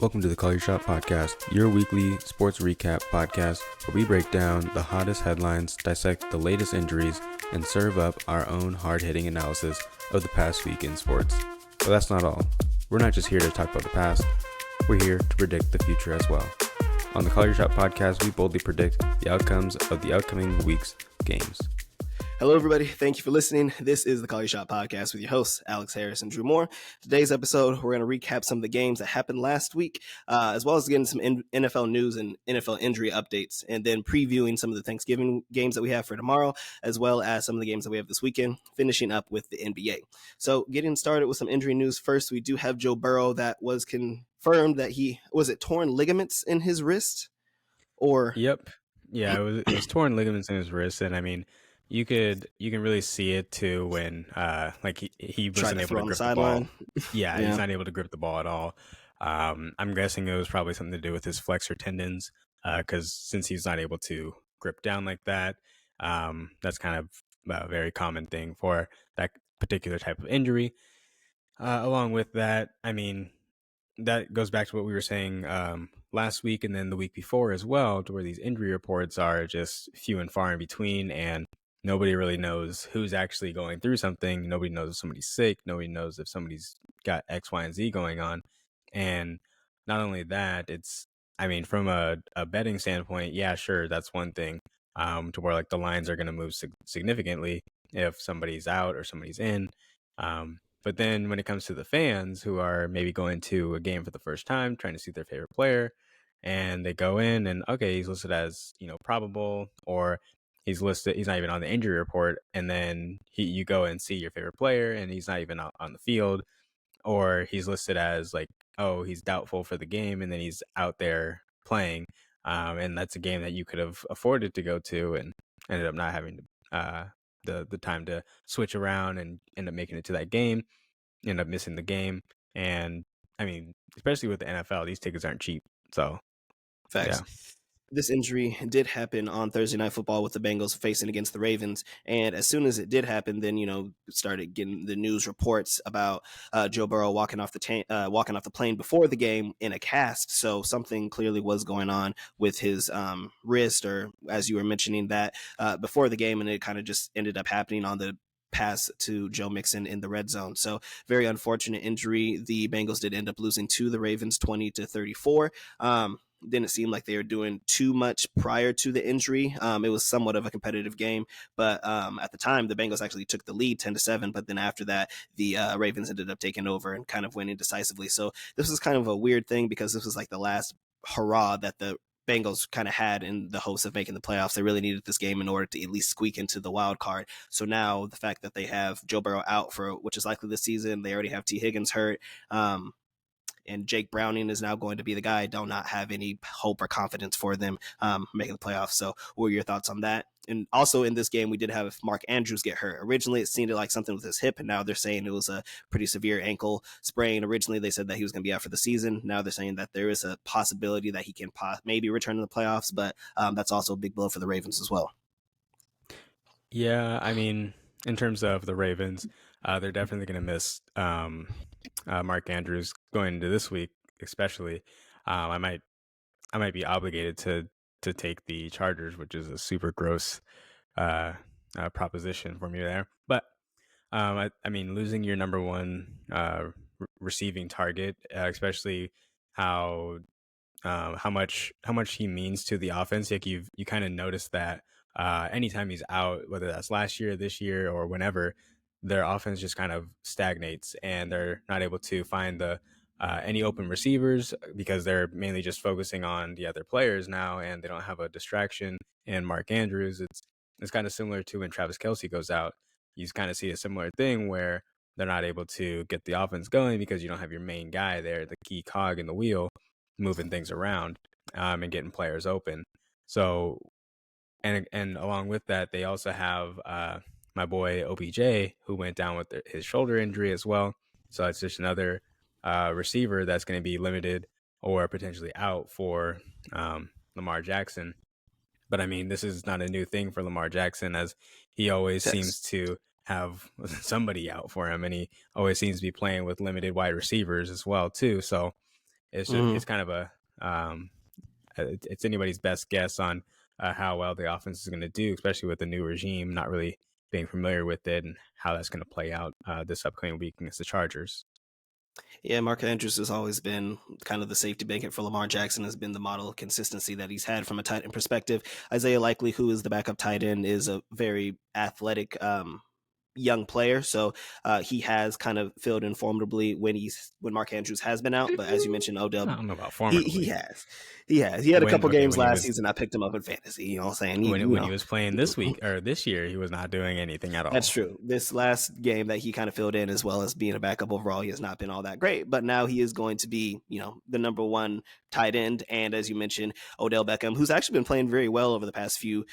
Welcome to the Call Your Shot podcast, your weekly sports recap podcast where we break down the hottest headlines, dissect the latest injuries, and serve up our own hard-hitting analysis of the past week in sports. But that's not all. We're not just here to talk about the past, we're here to predict the future as well. On the Call Your Shot podcast, we boldly predict the outcomes of the upcoming week's games. Hello, everybody. Thank you for listening. This is the Call Your Shot podcast with your hosts, Alex Harris and Drew Moore. Today's episode, we're going to recap some of the games that happened last week, as well as getting some NFL news and NFL injury updates, and then previewing some of the Thanksgiving games that we have for tomorrow, as well as some of the games that we have this weekend, finishing up with the NBA. So getting started with some injury news first, we do have Joe Burrow that was confirmed that was it torn ligaments in his wrist? Yep. Yeah, it was torn ligaments in his wrist, and I mean, you can really see it too when he wasn't able to grip the ball. Yeah, he's not able to grip the ball at all. I'm guessing it was probably something to do with his flexor tendons, because since he's not able to grip down like that, that's kind of a very common thing for that particular type of injury. Along with that, I mean, that goes back to what we were saying last week and then the week before as well, to where these injury reports are just few and far in between, and nobody really knows who's actually going through something. Nobody knows if somebody's sick. Nobody knows if somebody's got X, Y, and Z going on. And not only that, from a betting standpoint, yeah, sure, that's one thing, to where like the lines are going to move significantly if somebody's out or somebody's in. But then when it comes to the fans who are maybe going to a game for the first time, trying to see their favorite player, and they go in and, okay, he's listed as, probable, or he's not even on the injury report, and then you go and see your favorite player and he's not even out on the field, or he's listed as like, oh, he's doubtful for the game, and then he's out there playing, and that's a game that you could have afforded to go to and ended up not having the time to switch around and end up making it to that game, end up missing the game. And I mean, especially with the NFL, these tickets aren't cheap. So facts. Yeah. This injury did happen on Thursday Night Football with the Bengals facing against the Ravens. And as soon as it did happen, then, started getting the news reports about Joe Burrow walking off the plane before the game in a cast. So something clearly was going on with his wrist, or as you were mentioning that before the game, and it kind of just ended up happening on the pass to Joe Mixon in the red zone. So very unfortunate injury. The Bengals did end up losing to the Ravens 20-34. Didn't seem like they were doing too much prior to the injury. It was somewhat of a competitive game, but at the time, the Bengals actually took the lead 10-7. But then after that, the Ravens ended up taking over and kind of winning decisively. So this was kind of a weird thing, because this was like the last hurrah that the Bengals kind of had in the hopes of making the playoffs. They really needed this game in order to at least squeak into the wild card. So now the fact that they have Joe Burrow out for which is likely this season, they already have T. Higgins hurt, and Jake Browning is now going to be the guy. I do not have any hope or confidence for them making the playoffs. So what are your thoughts on that? And also in this game, we did have Mark Andrews get hurt. Originally, it seemed like something with his hip, and now they're saying it was a pretty severe ankle sprain. Originally, they said that he was going to be out for the season. Now they're saying that there is a possibility that he can maybe return to the playoffs, but that's also a big blow for the Ravens as well. Yeah, I mean, in terms of the Ravens, they're definitely going to miss Mark Andrews going into this week, especially. I might be obligated to take the Chargers, which is a super gross proposition for me there. But I mean, losing your number one receiving target, especially how much he means to the offense. Like you kind of notice that anytime he's out, whether that's last year, this year, or whenever, their offense just kind of stagnates, and they're not able to find the any open receivers, because they're mainly just focusing on the other players now, and they don't have a distraction in Mark Andrews. It's kind of similar to when Travis Kelce goes out. You kind of see a similar thing where they're not able to get the offense going because you don't have your main guy there, the key cog in the wheel, moving things around and getting players open. So, and along with that, they also have my boy OBJ, who went down with his shoulder injury as well. So it's just another receiver that's going to be limited or potentially out for Lamar Jackson. But I mean, this is not a new thing for Lamar Jackson, as he always seems to have somebody out for him, and he always seems to be playing with limited wide receivers as well too. So It's kind of it's anybody's best guess on how well the offense is going to do, especially with the new regime, not really being familiar with it and how that's going to play out this upcoming week against the Chargers. Yeah, Mark Andrews has always been kind of the safety blanket for Lamar Jackson, has been the model of consistency that he's had from a tight end perspective. Isaiah Likely, who is the backup tight end, is a very athletic young player, so he has kind of filled in formidably when Mark Andrews has been out. But as you mentioned, Odell, I don't know about formidably. He had a couple games last season. I picked him up in fantasy. You know what I'm saying? When he was playing this week or this year, he was not doing anything at all. That's true. This last game that he kind of filled in, as well as being a backup overall, he has not been all that great. But now he is going to be, the number one tight end. And as you mentioned, Odell Beckham, who's actually been playing very well over the past few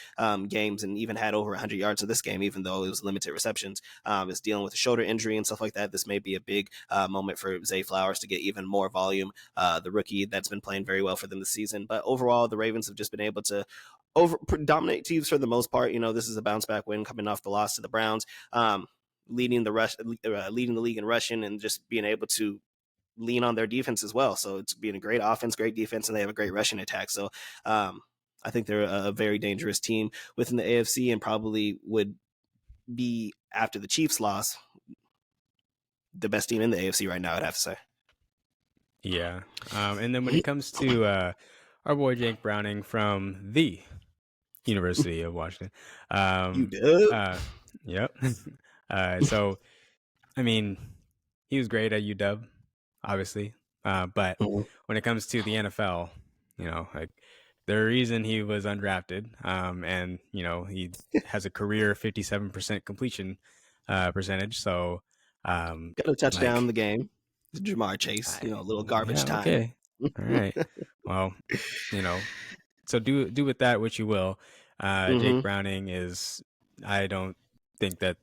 games and even had over 100 yards in this game, even though it was limited receptions, is dealing with a shoulder injury and stuff like that. This may be a big moment for Zay Flowers to get even more volume. The rookie that's been playing very well for them this season. But overall, the Ravens have just been able to dominate teams for the most part. This is a bounce back win coming off the loss to the Browns, leading the league in rushing and just being able to lean on their defense as well. So it's being a great offense, great defense, and they have a great rushing attack. So I think they're a very dangerous team within the AFC and probably would be, after the Chiefs loss, the best team in the AFC right now, I'd have to say. Yeah. And then when it comes to our boy Jake Browning from the University of Washington. You did? Yep. So, I mean, he was great at UW, obviously. But when it comes to the NFL, like the reason he was undrafted, and, he has a career 57% completion percentage. So, got a touchdown in the game. Jamar Chase, a little garbage time. Okay. All right. Well, so do with that what you will. Jake Browning I don't think that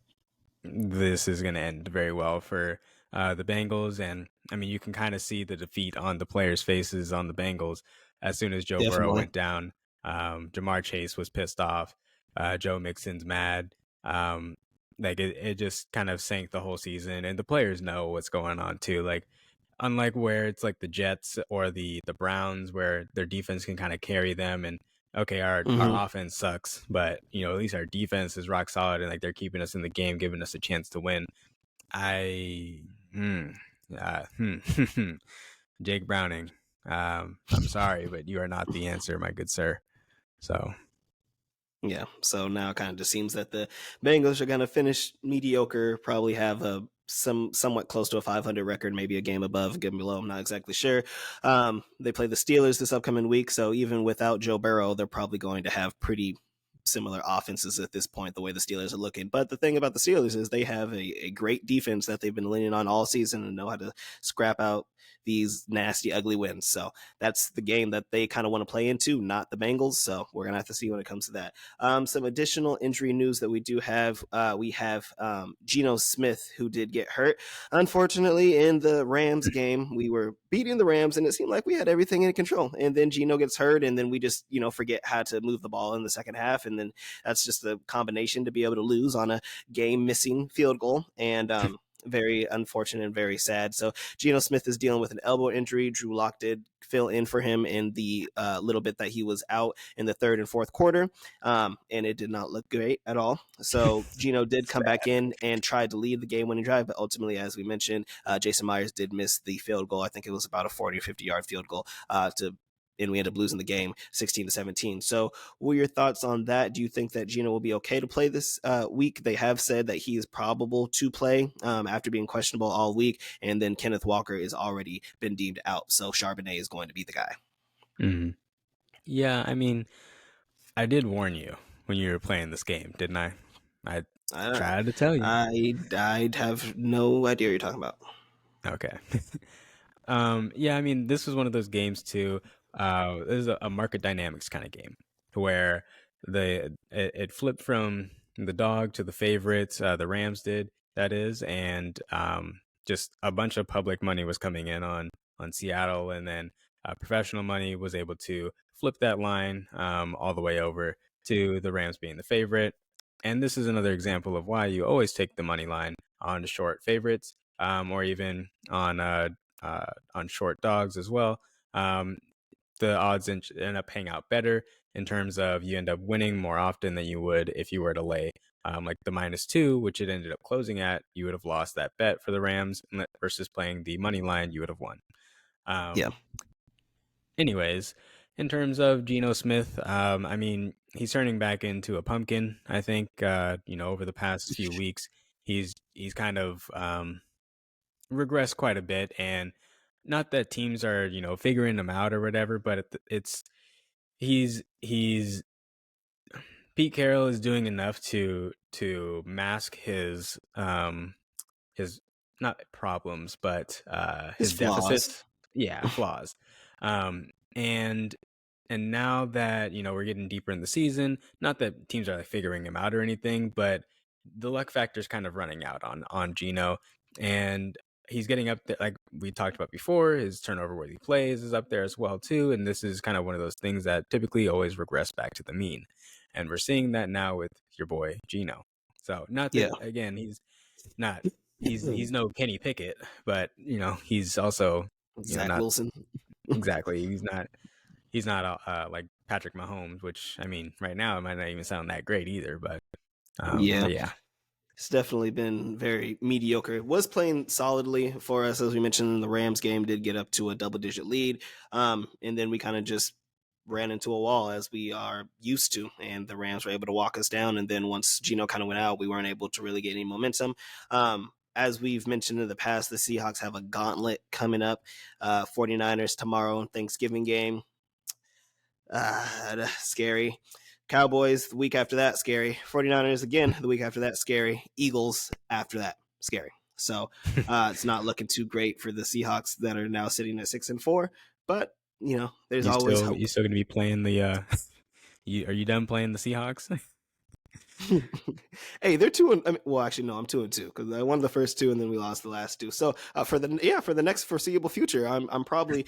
this is going to end very well for the Bengals. And I mean, you can kind of see the defeat on the players' faces on the Bengals as soon as Joe Burrow went down. Jamar Chase was pissed off. Joe Mixon's mad. Like it just kind of sank the whole season, and the players know what's going on too. Like, unlike where it's like the Jets or the Browns, where their defense can kind of carry them, and okay, our offense sucks, but at least our defense is rock solid, and like they're keeping us in the game, giving us a chance to win. Jake Browning, I'm sorry, but you are not the answer, my good sir. So. Yeah, so now it kind of just seems that the Bengals are going to finish mediocre, probably have somewhat close to a 500 record, maybe a game above, a game below. I'm not exactly sure. They play the Steelers this upcoming week, so even without Joe Burrow, they're probably going to have pretty similar offenses at this point, the way the Steelers are looking. But the thing about the Steelers is they have a great defense that they've been leaning on all season and know how to scrap out these nasty, ugly wins. So that's the game that they kind of want to play into, not the Bengals. So we're going to have to see when it comes to that. Some additional injury news that we do have. We have Geno Smith, who did get hurt. Unfortunately, in the Rams game, we were beating the Rams and it seemed like we had everything in control. And then Geno gets hurt and then we just, forget how to move the ball in the second half. And then that's just the combination to be able to lose on a game missing field goal. And, very unfortunate and very sad. So Geno Smith is dealing with an elbow injury. Drew Lock did fill in for him in the little bit that he was out in the third and fourth quarter, and it did not look great at all. So Geno did come back in and tried to lead the game-winning drive, but ultimately, as we mentioned, Jason Myers did miss the field goal. I think it was about a 40 or 50-yard field goal and we ended up losing the game 16-17. So what are your thoughts on that? Do you think that Geno will be okay to play this week? They have said that he is probable to play after being questionable all week. And then Kenneth Walker is already been deemed out. So Charbonnet is going to be the guy. Mm-hmm. Yeah, I mean, I did warn you when you were playing this game, didn't I? I tried to tell you. I'd have no idea what you're talking about. Okay. Yeah, I mean, this was one of those games too. This is a market dynamics kind of game where it flipped from the dog to the favorites. The Rams did, that is, and just a bunch of public money was coming in on Seattle, and then professional money was able to flip that line all the way over to the Rams being the favorite. And this is another example of why you always take the money line on short favorites, or even on on short dogs as well. The odds end up paying out better in terms of you end up winning more often than you would if you were to lay like the -2, which it ended up closing at. You would have lost that bet for the Rams versus playing the money line. You would have won. Yeah. Anyways, in terms of Geno Smith, I mean, he's turning back into a pumpkin. I think over the past few weeks, he's kind of regressed quite a bit, and not that teams are figuring him out or whatever, but he's Pete Carroll is doing enough to mask his not problems, but his deficits. Yeah, flaws. And now that we're getting deeper in the season, not that teams are like figuring him out or anything, but the luck factor is kind of running out on Geno, and he's getting up there. Like we talked about before, his turnover worthy plays is up there as well too, and this is kind of one of those things that typically always regress back to the mean, and we're seeing that now with your boy Geno. So not that again, he's no Kenny Pickett, but he's also Zach Wilson. Exactly, he's not like Patrick Mahomes, which I mean right now it might not even sound that great either, but yeah. It's definitely been very mediocre. It was playing solidly for us, as we mentioned. The Rams game did get up to a double-digit lead, and then we kind of just ran into a wall, as we are used to, and the Rams were able to walk us down. And then once Geno kind of went out, we weren't able to really get any momentum. As we've mentioned in the past, the Seahawks have a gauntlet coming up. 49ers tomorrow, Thanksgiving game. Scary. Cowboys the week after that, scary. 49ers again the week after that, scary. Eagles after that, scary. So it's not looking too great for the Seahawks that are now sitting at 6-4. But there's always hope. You still going to be playing the? Are you done playing the Seahawks? Hey, they're 2. Well, actually, no, I'm 2-2 because I won the first 2 and then we lost the last 2. So for the next foreseeable future, I'm probably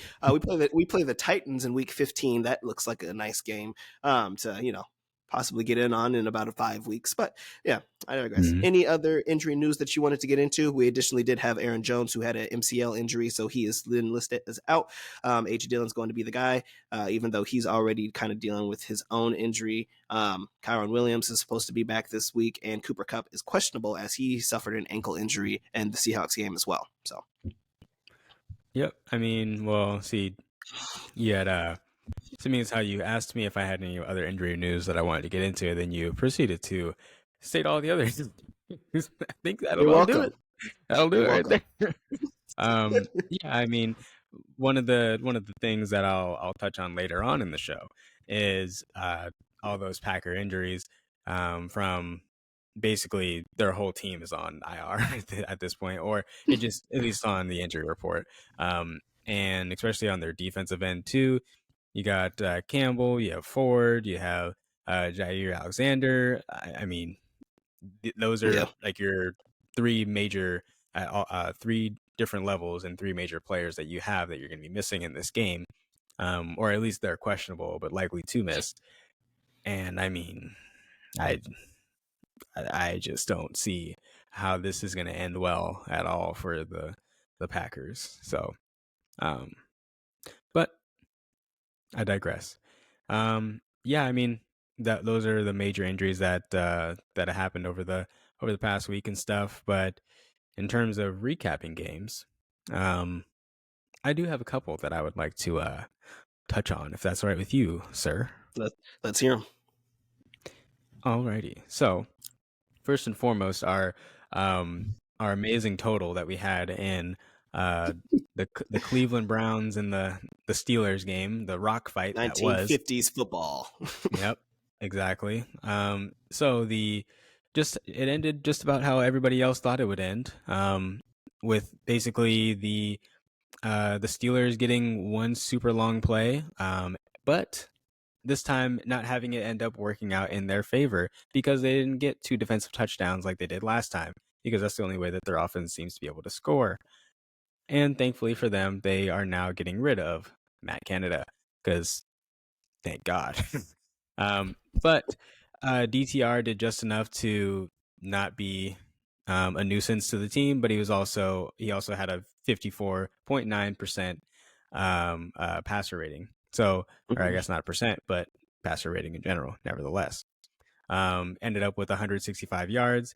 we play the Titans in week 15. That looks like a nice game to possibly get in on in about 5 weeks. But yeah, I digress. Mm-hmm. Any other injury news that you wanted to get into? We additionally did have Aaron Jones, who had an MCL injury, so he is then listed as out. A.J. Dillon's going to be the guy, even though he's already kind of dealing with his own injury. Kyron Williams is supposed to be back this week, and Cooper Kupp is questionable as he suffered an ankle injury in the Seahawks game as well. So, yep. I mean, well, see, you had seeing as how you asked me if I had any other injury news that I wanted to get into, then you proceeded to state all the others. I think that'll do it. That'll do it right there. Yeah, I mean, one of the things that I'll touch on later on in the show is all those Packer injuries from basically their whole team is on IR at this point, or it just at least on the injury report, and especially on their defensive end too. You got Campbell, you have Ford, you have Jair Alexander. I mean, those are like your 3 major, 3 different levels and 3 major players that you have that you're going to be missing in this game, or at least they're questionable but likely to miss. And I mean, I just don't see how this is going to end well at all for the Packers. So, but I digress. Yeah, I mean those are the major injuries that happened over the past week and stuff. But in terms of recapping games, I do have a couple that I would like to touch on, if that's all right with you, sir. Let's hear them. Alrighty. So first and foremost, our amazing total that we had in the Cleveland Browns and the Steelers game, the rock fight 1950s football. Yep, exactly. So it ended just about how everybody else thought it would end, with basically the Steelers getting one super long play, but this time not having it end up working out in their favor because they didn't get 2 defensive touchdowns like they did last time, because that's the only way that their offense seems to be able to score. And thankfully for them, they are now getting rid of Matt Canada, because thank God. But DTR did just enough to not be a nuisance to the team, but he also had a 54.9% passer rating. So, or I guess not percent, but passer rating in general, nevertheless. Ended up with 165 yards,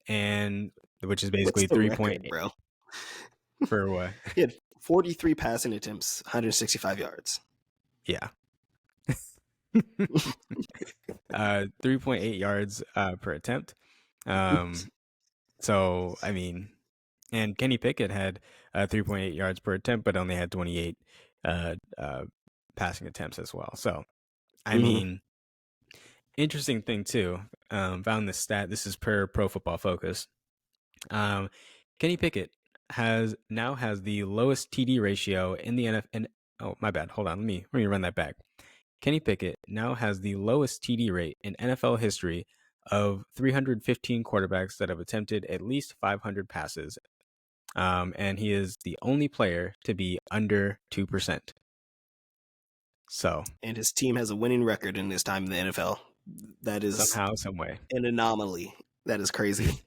and which is basically 3.8, bro. For what? He had 43 passing attempts, 165 yards. Yeah. 3.8 yards per attempt. So, I mean, and Kenny Pickett had 3.8 yards per attempt, but only had 28 passing attempts as well. So, I mean, interesting thing too. Found this stat. This is per Pro Football Focus. Kenny Pickett now has the lowest TD ratio in the NFL. Oh, my bad. Hold on. Let me run that back. Kenny Pickett now has the lowest TD rate in NFL history of 315 quarterbacks that have attempted at least 500 passes. And he is the only player to be under 2%. So, and his team has a winning record in his time in the NFL. That is somehow, some way, an anomaly. That is crazy.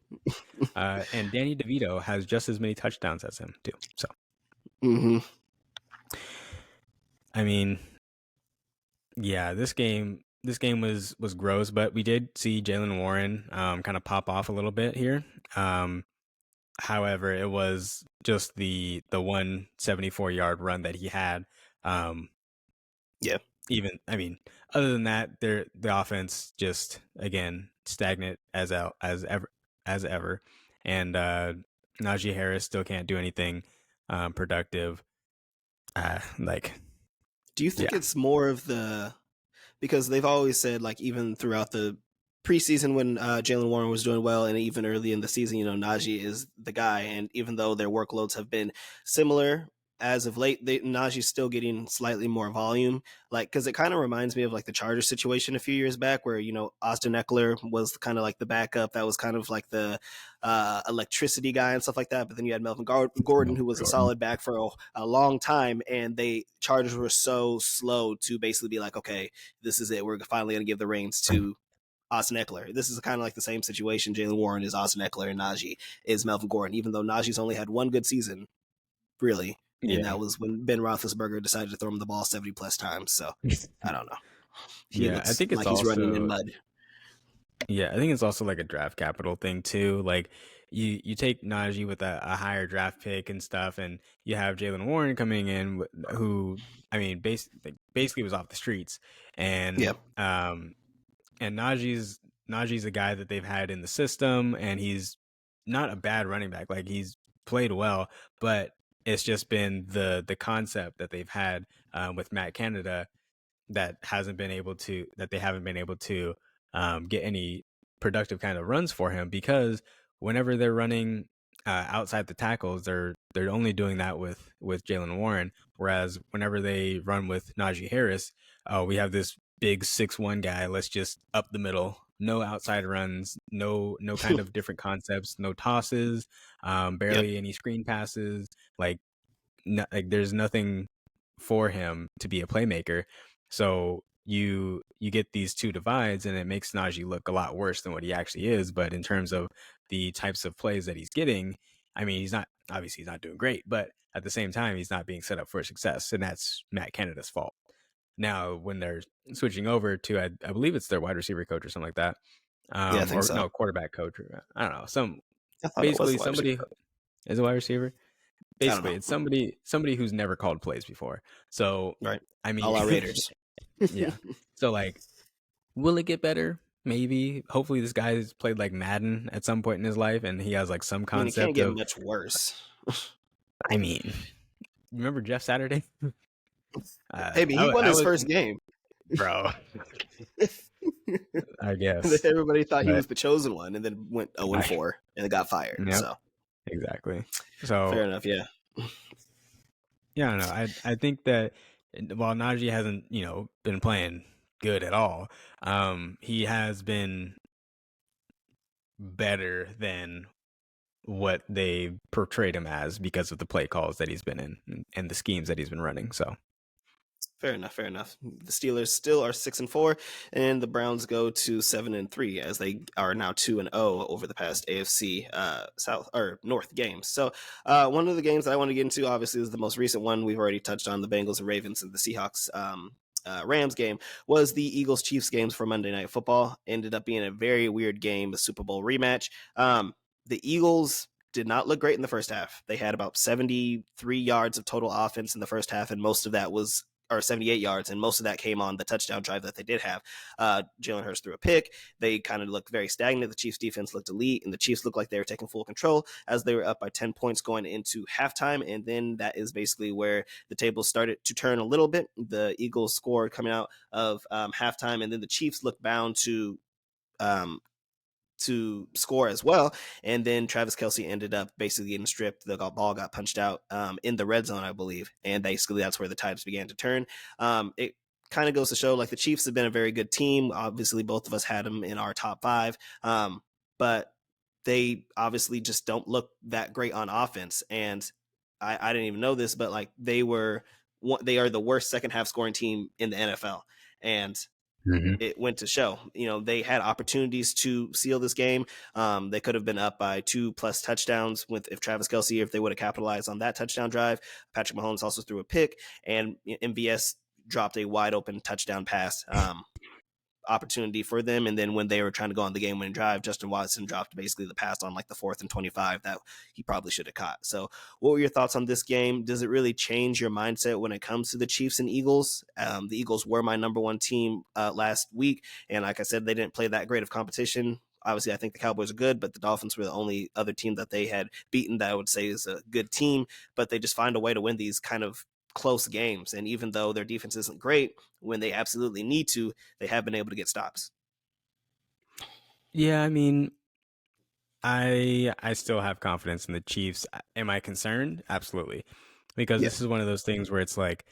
And Danny DeVito has just as many touchdowns as him too. So, I mean, yeah, this game was gross, but we did see Jaylen Warren kind of pop off a little bit here. However, it was just the 174-yard run that he had. Yeah. Even, I mean, other than that, the offense just, again, stagnant as ever. And Najee Harris still can't do anything productive. Do you think it's more of because they've always said, like, even throughout the preseason when Jaylen Warren was doing well, and even early in the season, Najee is the guy. And even though their workloads have been similar as of late, Najee's still getting slightly more volume. Like, because it kind of reminds me of like the Chargers situation a few years back, where Austin Eckler was kind of like the backup. That was kind of like the electricity guy and stuff like that. But then you had Melvin Gordon, who was a solid back for a long time, and Chargers were so slow to basically be like, okay, this is it. We're finally going to give the reins to Austin Eckler. This is kind of like the same situation. Jaylen Warren is Austin Eckler, and Najee is Melvin Gordon. Even though Najee's only had one good season, really. And that was when Ben Roethlisberger decided to throw him the ball 70 plus times. So I don't know. I think it's he's running in mud. Yeah, I think it's also like a draft capital thing too. Like you take Najee with a higher draft pick and stuff, and you have Jaylen Warren coming in, who, I mean, basically was off the streets, and and Najee's a guy that they've had in the system, and he's not a bad running back. Like, he's played well, but it's just been the concept that they've had with Matt Canada that they haven't been able to get any productive kind of runs for him, because whenever they're running outside the tackles, they're only doing that with Jaylen Warren. Whereas whenever they run with Najee Harris, we have this big 6'1" guy. Let's just up the middle. No outside runs, no kind of different concepts, no tosses, barely any screen passes. Like there's nothing for him to be a playmaker. So you get these two divides, and it makes Najee look a lot worse than what he actually is. But in terms of the types of plays that he's getting, I mean, he's not doing great, but at the same time, he's not being set up for success, and that's Matt Canada's fault. Now, when they're switching over to, I believe it's their wide receiver coach or something like that, I think so. No, quarterback coach. I don't know. Basically somebody is a wide receiver. Basically, it's somebody who's never called plays before. So, right. I mean, all our Raiders. Yeah. So, like, will it get better? Maybe. Hopefully, this guy's played like Madden at some point in his life, and he has like some concept. It can't get much worse. I mean, remember Jeff Saturday? Maybe he won his first game, bro. I guess everybody thought he was the chosen one, and then went 0-4 and got fired. Yep. So exactly. So fair enough. Yeah. Yeah, I don't know. I think that while Najee hasn't, been playing good at all, he has been better than what they portrayed him as because of the play calls that he's been in and the schemes that he's been running. So Fair enough. The Steelers still are 6-4, and the Browns go to 7-3 as they are now 2-0 over the past AFC South or North games. So one of the games that I want to get into, obviously, is the most recent one. We've already touched on the Bengals and Ravens and the Seahawks. Rams game was the Eagles Chiefs games for Monday Night Football. Ended up being a very weird game, a Super Bowl rematch. The Eagles did not look great in the first half. They had about 73 yards of total offense in the first half, and most of that was, or 78 yards, and most of that came on the touchdown drive that they did have. Jalen Hurts threw a pick. They kind of looked very stagnant. The Chiefs defense looked elite, and the Chiefs looked like they were taking full control as they were up by 10 points going into halftime. And then that is basically where the tables started to turn a little bit. The Eagles scored coming out of halftime, and then the Chiefs looked bound to score as well. And then Travis Kelce ended up basically getting stripped. The ball got punched out in the red zone, I believe. And basically that's where the tides began to turn. It kind of goes to show, like, the Chiefs have been a very good team. Obviously, both of us had them in our top 5. But they obviously just don't look that great on offense. And I didn't even know this, but like they are the worst second half scoring team in the NFL. And it went to show. They had opportunities to seal this game. They could have been up by 2+ touchdowns if Travis Kelce, if they would have capitalized on that touchdown drive. Patrick Mahomes also threw a pick, and MVS dropped a wide open touchdown pass opportunity for them. And then when they were trying to go on the game winning drive, Justin Watson dropped basically the pass on like the 4th and 25 that he probably should have caught. So what were your thoughts on this game? Does it really change your mindset when it comes to the Chiefs and Eagles? The Eagles were my number 1 team last week. And like I said, they didn't play that great of competition. Obviously, I think the Cowboys are good, but the Dolphins were the only other team that they had beaten that I would say is a good team. But they just find a way to win these kind of close games. And even though their defense isn't great, when they absolutely need to, they have been able to get stops. Yeah, I mean, I still have confidence in the Chiefs. Am I concerned? Absolutely. Because this is one of those things where it's like,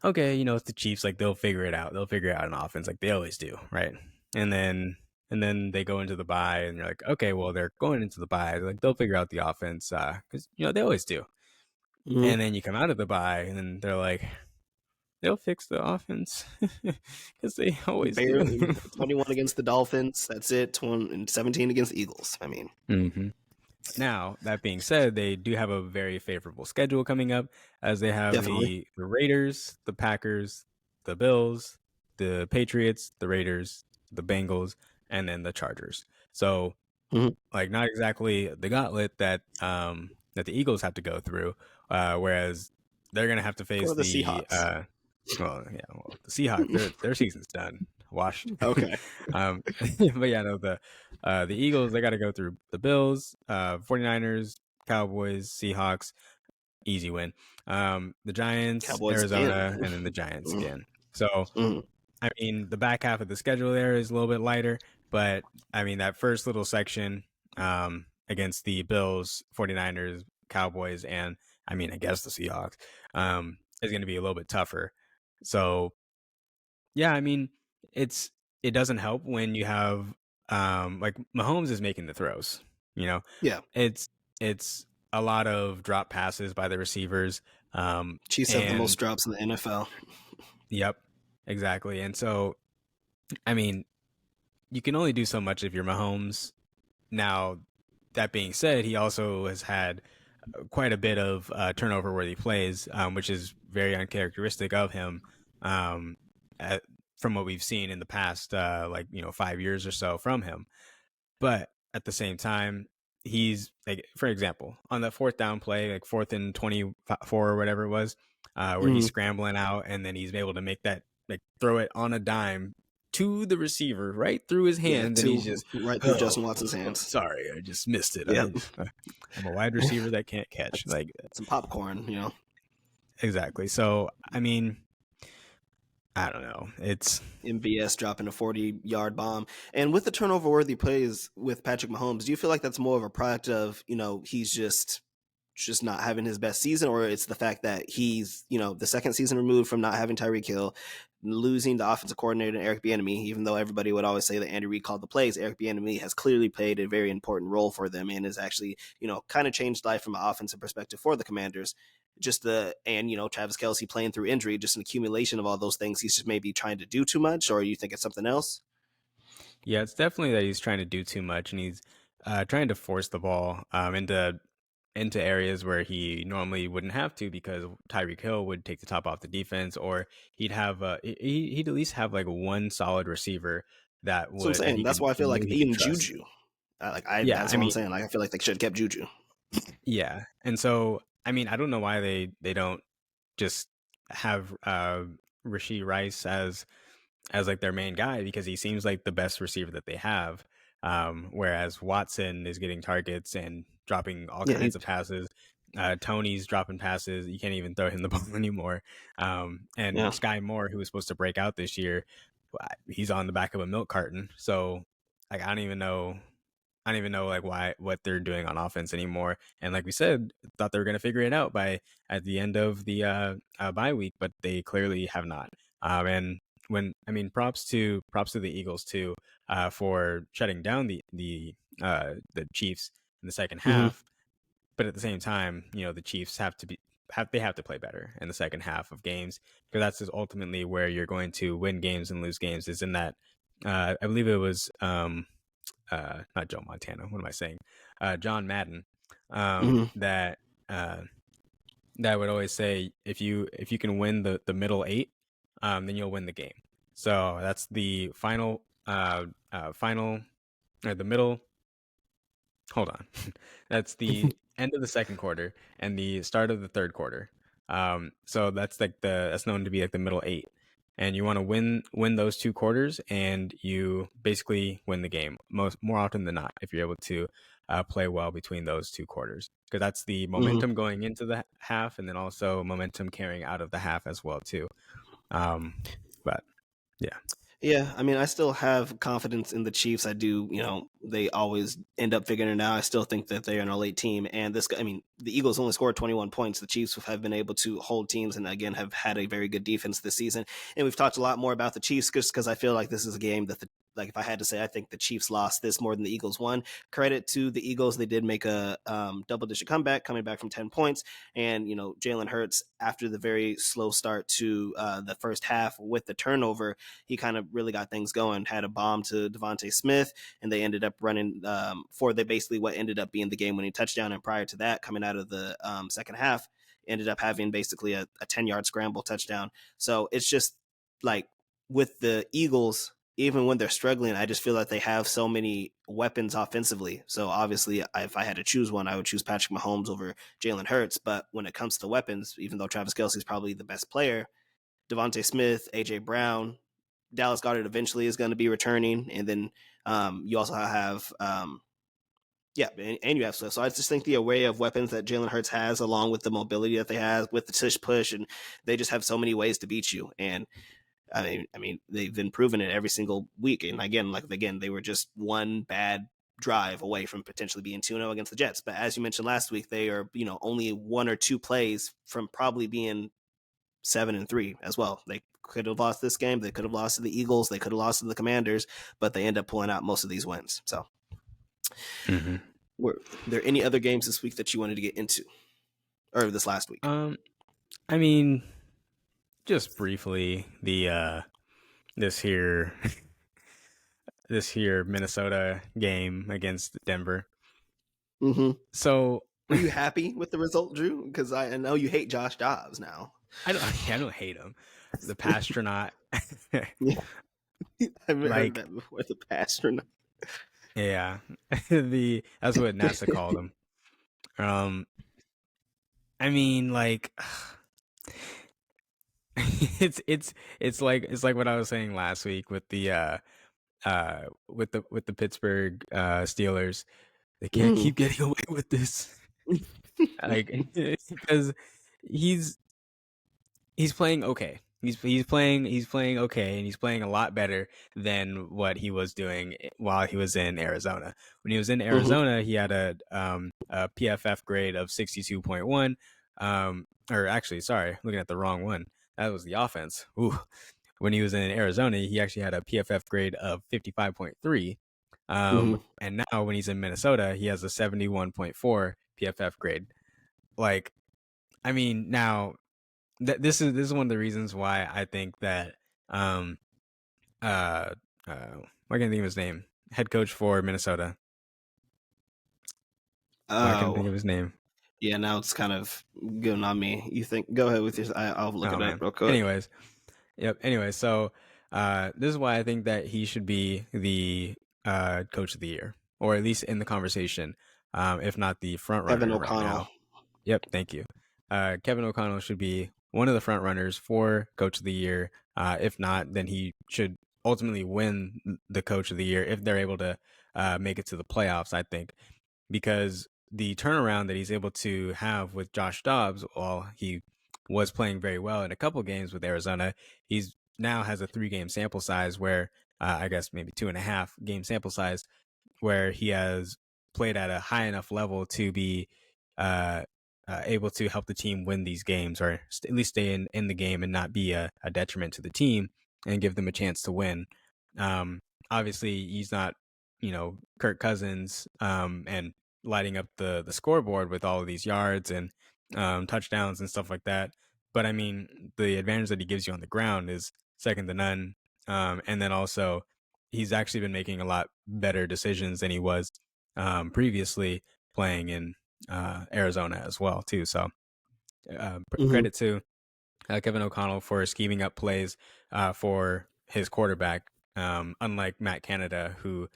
okay, it's the Chiefs, like they'll figure it out. They'll figure out an offense like they always do, right? And then they go into the bye and you're like, okay, well, they're going into the bye, like they'll figure out the offense because they always do. Mm-hmm. And then you come out of the bye and then they're like, they'll fix the offense because they always barely do. 21 against the Dolphins. That's it. 17 against the Eagles. I mean, Now, that being said, they do have a very favorable schedule coming up, as they have the Raiders, the Packers, the Bills, the Patriots, the Raiders, the Bengals, and then the Chargers. So, like, not exactly the gauntlet that the Eagles have to go through, whereas they're going to have to face the Seahawks. The Seahawks, their season's done, washed. Okay. But yeah, no, the Eagles, they got to go through the Bills, 49ers, Cowboys, Seahawks, easy win. The Giants, Cowboys Arizona, and then the Giants again. So, I mean, the back half of the schedule there is a little bit lighter, but I mean, that first little section against the Bills, 49ers, Cowboys, and I mean, I guess the Seahawks is going to be a little bit tougher. So, yeah, I mean, it doesn't help when you have like Mahomes is making the throws, Yeah. It's a lot of drop passes by the receivers. Chiefs have the most drops in the NFL. Yep, exactly. And so, I mean, you can only do so much if you're Mahomes. Now, that being said, he also has had quite a bit of turnover-worthy plays, which is very uncharacteristic of him. From what we've seen in the past, 5 years or so from him. But at the same time, he's like, for example, on that 4th down play, like 4th and 24 or whatever it was, where he's scrambling out and then he's able to make that, like, throw it on a dime to the receiver right through his hand, and he's just right through Justin Watson's hands. Sorry, I just missed it. Yep. I'm a wide receiver that can't catch. Like some popcorn, Exactly. So, I mean, I don't know. It's MVS dropping a 40-yard bomb. And with the turnover-worthy plays with Patrick Mahomes, do you feel like that's more of a product of, he's just not having his best season, or it's the fact that he's, the second season removed from not having Tyreek Hill, losing the offensive coordinator Eric Bieniemy, even though everybody would always say that Andy Reid called the plays, Eric Bieniemy has clearly played a very important role for them and has actually, kind of changed life from an offensive perspective for the Commanders. and Travis Kelce playing through injury, just an accumulation of all those things. He's just maybe trying to do too much, or you think it's something else? Yeah, it's definitely that he's trying to do too much, and he's trying to force the ball into areas where he normally wouldn't have to, because Tyreek Hill would take the top off the defense, or he'd have he'd at least have like one solid receiver that That's what I'm would that saying. he That's could why I he feel knew like he could even trust. Juju, Yeah, that's I what I'm mean, saying. Like, I feel like they should have kept Juju. yeah, and so I mean, I don't know why they don't just have Rashee Rice as like their main guy, because he seems like the best receiver that they have. Whereas Watson is getting targets and dropping all Yeah, kinds of passes. Tony's dropping passes. You can't even throw him the ball anymore. And yeah. Sky Moore, who was supposed to break out this year, he's on the back of a milk carton. So like I don't even know like what they're doing on offense anymore. And like we said, thought they were gonna figure it out by at the end of the bye week, but they clearly have not. And when I mean props to the Eagles too, for shutting down the Chiefs in the second Mm-hmm. half. But at the same time, the Chiefs have to play better in the second half of games, because that's just ultimately where you're going to win games and lose games, is in that. I believe it was not Joe Montana. What am I saying? John Madden. Mm-hmm. That would always say, if you can win the middle eight, then you'll win the game. So that's the final or the middle. Hold on, that's the end of the second quarter and the start of the third quarter. So that's like that's known to be like the middle eight, and you want to win those two quarters, and you basically win the game more often than not if you're able to play well between those two quarters, because that's the Mm-hmm. momentum going into the half, and then also momentum carrying out of the half as well too. But yeah. Yeah, I mean, I still have confidence in the Chiefs. I do, they always end up figuring it out. I still think that they're an elite team. And I mean, the Eagles only scored 21 points. The Chiefs have been able to hold teams and, again, have had a very good defense this season. And we've talked a lot more about the Chiefs just because I feel like this is a game that, like, if I had to say, I think the Chiefs lost this more than the Eagles won. Credit to the Eagles. They did make a double-digit comeback, coming back from 10 points. And, Jalen Hurts, after the very slow start to the first half with the turnover, he kind of really got things going, had a bomb to Devontae Smith, and they ended up running for basically what ended up being the game-winning touchdown. And prior to that, coming out of the second half, ended up having basically a 10-yard scramble touchdown. So it's just like, with the Eagles, even when they're struggling, I just feel like they have so many weapons offensively. So obviously, if I had to choose one, I would choose Patrick Mahomes over Jalen Hurts. But when it comes to weapons, even though Travis Kelce is probably the best player, Devontae Smith, AJ Brown, Dallas Goedert eventually is going to be returning, and then you also have and you have so I just think the array of weapons that Jalen Hurts has, along with the mobility that they have with the tush push, and they just have so many ways to beat you. And I mean, they've been proving it every single week. And again, they were just one bad drive away from potentially being 2-0 against the Jets. But as you mentioned last week, they are only one or two plays from probably being 7-3 as well. They could have lost this game. They could have lost to the Eagles. They could have lost to the Commanders, but they end up pulling out most of these wins. So, were there any other games this week that you wanted to get into, or this last week? I mean, just briefly, the this here Minnesota game against Denver. Mm-hmm. So, were you happy with the result, Drew? Because I know you hate Josh Dobbs now. I don't hate him. The Pastronaut. Yeah. I haven't heard that before. The Pastronaut. Yeah, that's what NASA called him. I mean, like, it's like what I was saying last week with the with the Pittsburgh Steelers. They can't keep getting away with this, like, because he's playing okay. He's playing okay, and he's playing a lot better than what he was doing while he was in Arizona. When he was in Arizona, he had a PFF grade of 62.1. Or actually, sorry, looking at the wrong one. That was the offense. Ooh. When he was in Arizona, he actually had a PFF grade of 55.3. And now when he's in Minnesota, he has a 71.4 PFF grade. Like, I mean, now this is one of the reasons why I think that uh I can't think of his name. Head coach for Minnesota. Why can't think Oh, of his name? yeah. Now it's kind of going on me. You think? Go ahead with your. I'll look Oh it up man. real quick. Anyways, yep. Anyway, so this is why I think that he should be the coach of the year, or at least in the conversation, if not the front Kevin runner right O'Connell. now. Yep, thank you. Kevin O'Connell should be one of the front runners for coach of the year. If not, then he should ultimately win the coach of the year if they're able to make it to the playoffs, I think, because the turnaround that he's able to have with Josh Dobbs, while he was playing very well in a couple games with Arizona, he's now has a 3-game sample size where I guess maybe 2.5 game sample size where he has played at a high enough level to be uh, able to help the team win these games, or at least stay in the game and not be a detriment to the team and give them a chance to win. Obviously, he's not, Kirk Cousins and lighting up the scoreboard with all of these yards and touchdowns and stuff like that. But I mean, the advantage that he gives you on the ground is second to none. And then also, he's actually been making a lot better decisions than he was previously playing in Arizona as well too. So credit to Kevin O'Connell for scheming up plays for his quarterback, unlike Matt Canada, who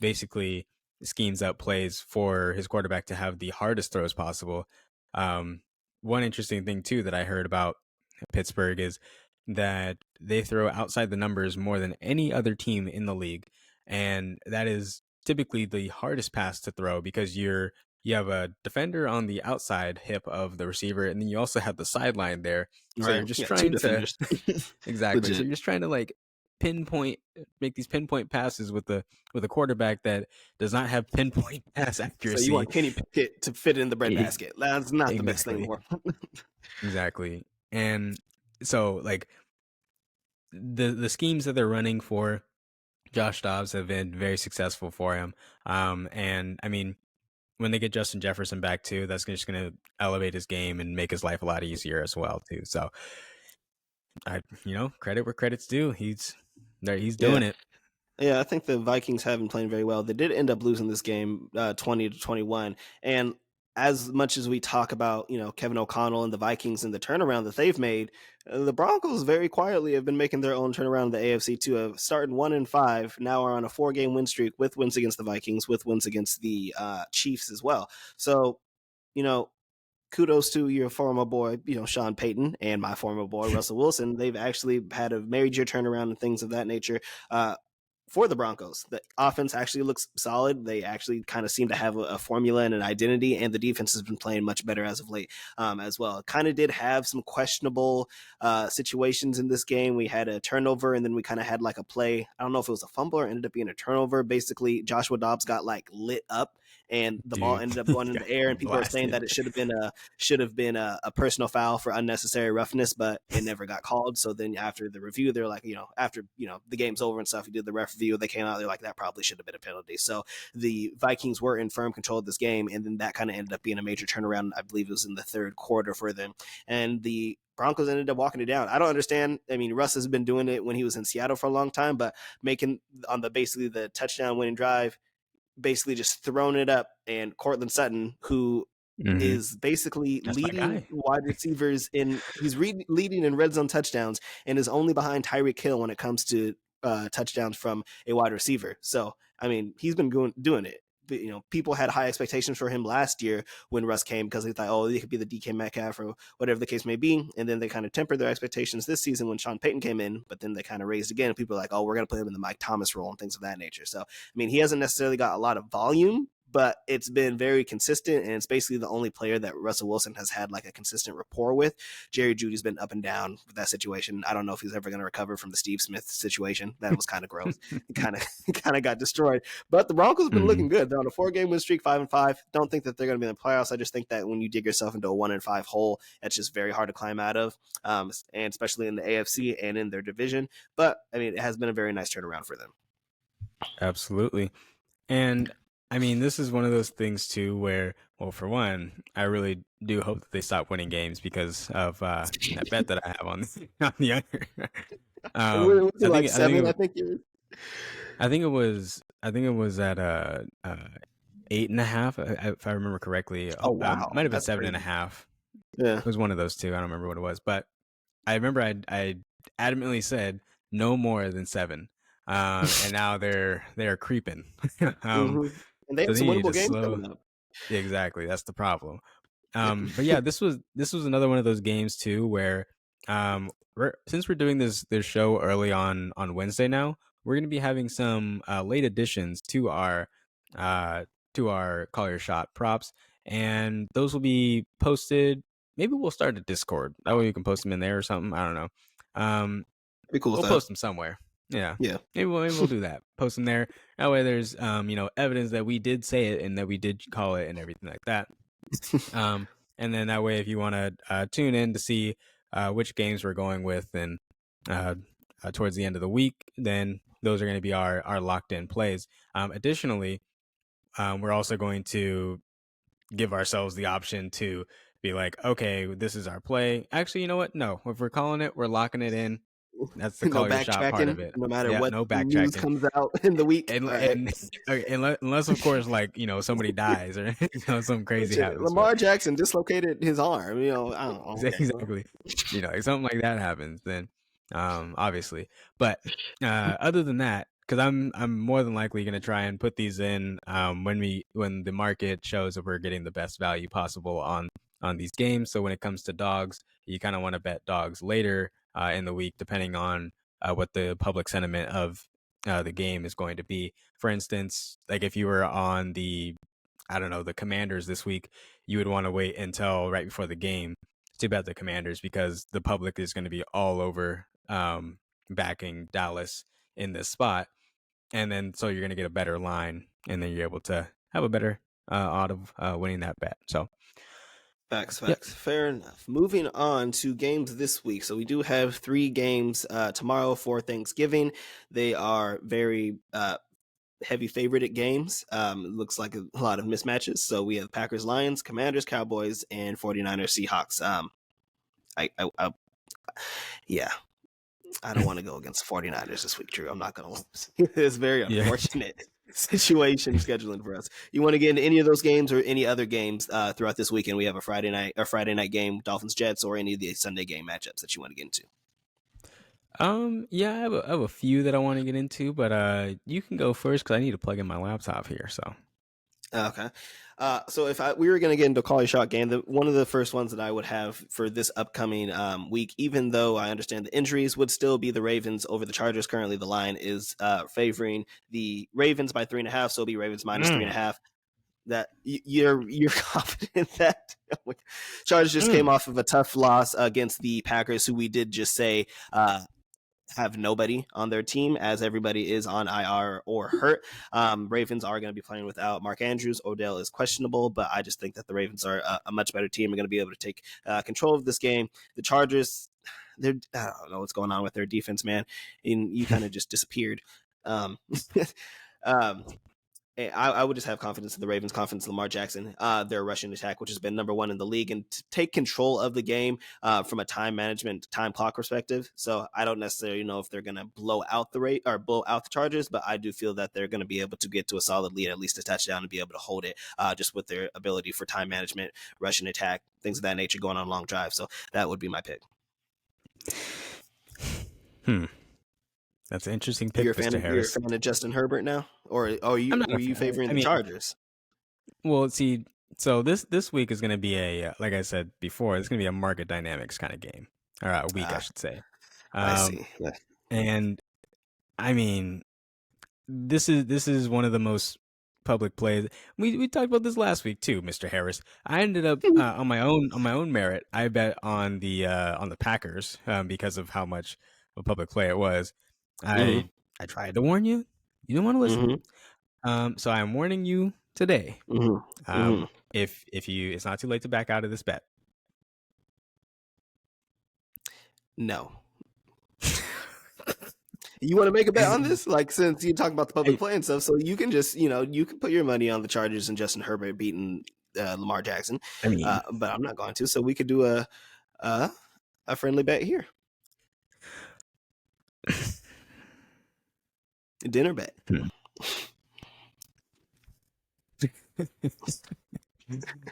basically schemes up plays for his quarterback to have the hardest throws possible. One interesting thing too that I heard about Pittsburgh is that they throw outside the numbers more than any other team in the league, and that is typically the hardest pass to throw because you have a defender on the outside hip of the receiver, and then you also have the sideline there. So you're Right. just Yeah. Two trying to defenders. exactly. So Legit. you're just trying to like make these pinpoint passes with a quarterback that does not have pinpoint pass So you accuracy. want Kenny Pickett to fit in the E- breadbasket? That's not the best thing in the exactly, world. exactly. And so like the schemes that they're running for Josh Dobbs have been very successful for him. And I mean, when they get Justin Jefferson back too, that's just going to elevate his game and make his life a lot easier as well too. So credit where credit's due. He's there. He's Yeah. doing it. Yeah, I think the Vikings have been playing very well. They did end up losing this game 20-21. And as much as we talk about, Kevin O'Connell and the Vikings and the turnaround that they've made, the Broncos very quietly have been making their own turnaround in the AFC to starting 1-5. Now are on a 4-game win streak with wins against the Vikings, with wins against the Chiefs as well. So, you know, kudos to your former boy, Sean Payton, and my former boy, Russell Wilson. They've actually had a major turnaround and things of that nature. For the Broncos, the offense actually looks solid. They actually kind of seem to have a formula and an identity, and the defense has been playing much better as of late as well. Kind of did have some questionable situations in this game. We had a turnover, and then we kind of had like a play. I don't know if it was a fumble or ended up being a turnover. Basically, Joshua Dobbs got like lit up, and the ball ended up going in the air. And people are saying that it should have been a personal foul for unnecessary roughness, but it never got called. So then after the review, they're like, after the game's over and stuff, he did the ref review. They came out, they're like, that probably should have been a penalty. So the Vikings were in firm control of this game, and then that kind of ended up being a major turnaround. I believe it was in the third quarter for them, and the Broncos ended up walking it down. I don't understand. I mean, Russ has been doing it when he was in Seattle for a long time, but making on basically the touchdown winning drive, basically just throwing it up, and Cortland Sutton, who is basically leading wide receivers he's leading in red zone touchdowns and is only behind Tyreek Hill when it comes to touchdowns from a wide receiver. So, I mean, he's been doing it. But, people had high expectations for him last year when Russ came because they thought, oh, he could be the DK Metcalf or whatever the case may be. And then they kind of tempered their expectations this season when Sean Payton came in, but then they kind of raised again. People are like, oh, we're going to put him in the Mike Thomas role and things of that nature. So, I mean, he hasn't necessarily got a lot of volume, but it's been very consistent, and it's basically the only player that Russell Wilson has had like a consistent rapport with. Jerry Jeudy's been up and down with that situation. I don't know if he's ever going to recover from the Steve Smith situation. That was kind of gross. kind of got destroyed. But the Broncos have been looking good. They're on a 4-game win streak, 5-5. Don't think that they're going to be in the playoffs. I just think that when you dig yourself into a 1-5 hole, it's just very hard to climb out of, and especially in the AFC and in their division. But I mean, it has been a very nice turnaround for them. Absolutely. And I mean, this is one of those things too where Well, for one, I really do hope that they stop winning games because of that bet that I have on on the under. Was it like I think 7? I think it was. I think it was at 8.5, if I remember correctly. Oh wow, Might have been that's seven crazy. and a half. Yeah, It was one of those two. I don't remember what it was, but I remember I adamantly said no more than 7. And now they're creeping. And they So have they some need winnable to games slow. coming up. Yeah, exactly. That's the problem. But yeah, this was another one of those games too where since we're doing this show early on Wednesday now, we're gonna be having some late additions to our Call Your Shot props, and those will be posted. Maybe we'll start a Discord. That way you can post them in there or something. I don't know. Be cool with We'll that. post them somewhere. Yeah. Yeah. Maybe we'll do that. Post them there. That way there's evidence that we did say it and that we did call it and everything like that. And then that way if you want to tune in to see which games we're going with and towards the end of the week, then those are going to be our locked in plays. Additionally, we're also going to give ourselves the option to be like, okay, this is our play. Actually, you know what? No, if we're calling it, we're locking it in. That's the No call your shot part of backtracking, it. no matter Yeah, what no news backtracking. comes out in the week. And All right. unless of course like somebody dies or something crazy happens. Lamar Jackson dislocated his arm. I don't know. Okay, Exactly. If something like that happens, then obviously. But other than that, because I'm more than likely going to try and put these in when the market shows that we're getting the best value possible on these games. So when it comes to dogs, you kind of want to bet dogs later in the week, depending on what the public sentiment of the game is going to be. For instance, like if you were on the Commanders this week, you would want to wait until right before the game to bet the Commanders because the public is going to be all over backing Dallas in this spot. And then so you're going to get a better line and then you're able to have a better odd of winning that bet. So Facts. yep. Fair enough. Moving on to games this week. So we do have 3 games tomorrow for Thanksgiving. They are very heavy favorited games. It looks like a lot of mismatches. So we have Packers, Lions, Commanders, Cowboys, and 49ers, Seahawks. Yeah, I don't want to go against 49ers this week, Drew. I'm not going to lose. It's very unfortunate situation scheduling for us. You want to get into any of those games or any other games throughout this weekend? We have a Friday night game, Dolphins, Jets, or any of the Sunday game matchups that you want to get into. Yeah, I have a few that I want to get into, but you can go first because I need to plug in my laptop here. So okay. So if we were going to get into a call your shot game, one of the first ones that I would have for this upcoming week, even though I understand the injuries, would still be the Ravens over the Chargers. Currently, the line is favoring the Ravens by 3.5, so it'll be Ravens minus 3.5. That you're confident that Chargers just came off of a tough loss against the Packers, who we did just say have nobody on their team as everybody is on IR or hurt. Ravens are going to be playing without Mark Andrews. Odell is questionable, but I just think that the Ravens are a much better team and going to be able to take control of this game. The Chargers, I don't know what's going on with their defense, man. And you kind of just disappeared. I would just have confidence in the Ravens, confidence in Lamar Jackson, their rushing attack, which has been number 1 in the league, and to take control of the game from a time management, time clock perspective. So I don't necessarily know if they're going to blow out the Chargers, but I do feel that they're going to be able to get to a solid lead, at least a touchdown, and be able to hold it just with their ability for time management, rushing attack, things of that nature, going on a long drive. So that would be my pick. That's an interesting pick, Mr. Harris. You're a fan of Justin Herbert now? Or were you favoring the Chargers? Well, see, so this week is going to be a, like I said before, it's going to be a market dynamics kind of game. Or a week, I should say. I see. Yeah. And, I mean, this is one of the most public plays. We talked about this last week too, Mr. Harris. I ended up on my own merit. I bet on the Packers because of how much of a public play it was. I tried to warn you. You didn't want to listen. So I'm warning you today. If it's not too late to back out of this bet. No. You want to make a bet on this? Like, since you talk about the public play and stuff, so you can just, you can put your money on the Chargers and Justin Herbert beating Lamar Jackson. I mean, but I'm not going to. So we could do a friendly bet here. Dinner bet.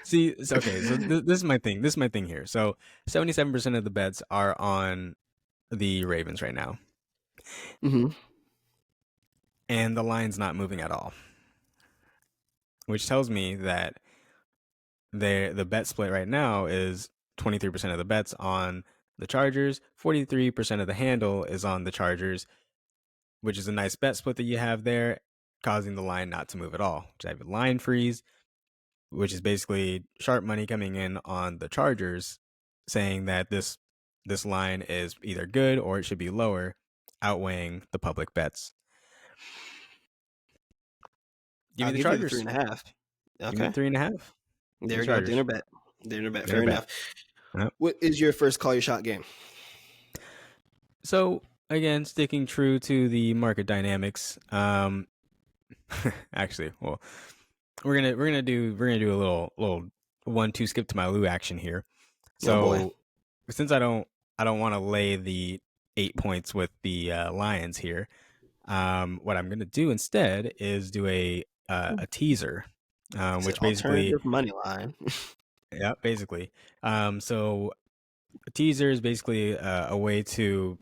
See, okay, so this is my thing. This is my thing here. So 77% of the bets are on the Ravens right now. Mm-hmm. And the line's not moving at all, which tells me that the bet split right now is 23% of the bets on the Chargers, 43% of the handle is on the Chargers, which is a nice bet split that you have there, causing the line not to move at all. Which I have a line freeze, which is basically sharp money coming in on the Chargers, saying that this line is either good or it should be lower, outweighing the public bets. Give me the Chargers. Give you the 3.5. Okay. Give me 3.5. There we go. Dinner bet. Fair enough. Yep. What is your first call your shot game? So again, sticking true to the market dynamics. Actually, well, we're gonna do a little 1-2 skip to my Lou action here. So since I don't want to lay the 8 points with the Lions here, what I'm gonna do instead is do a teaser, which basically money line. Yeah, basically. So a teaser is basically a way to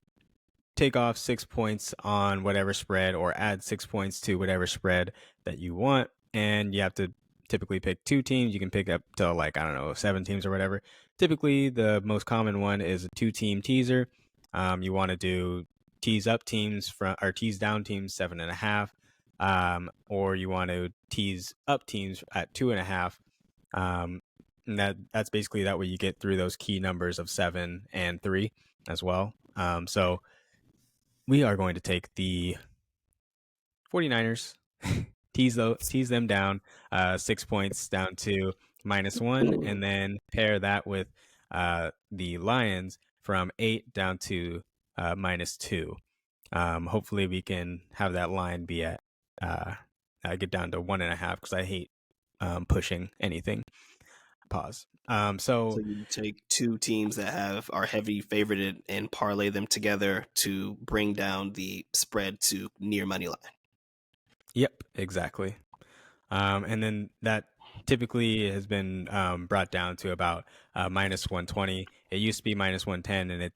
take off 6 points on whatever spread or add 6 points to whatever spread that you want. And you have to typically pick 2 teams. You can pick up to 7 teams or whatever. Typically, the most common one is a 2-team teaser. You want to do tease up teams or tease down teams 7.5, or you want to tease up teams at 2.5. And that's basically that way you get through those key numbers of 7 and 3 as well. So we are going to take the 49ers, tease them down 6 points down to -1, and then pair that with the Lions from 8 down to -2. Hopefully we can have that line be at get down to 1.5 because I hate pushing anything. Pause. So you take 2 teams that are heavy favorited and parlay them together to bring down the spread to near money line. Yep, exactly. And then that typically has been brought down to about -120. It used to be -110, and it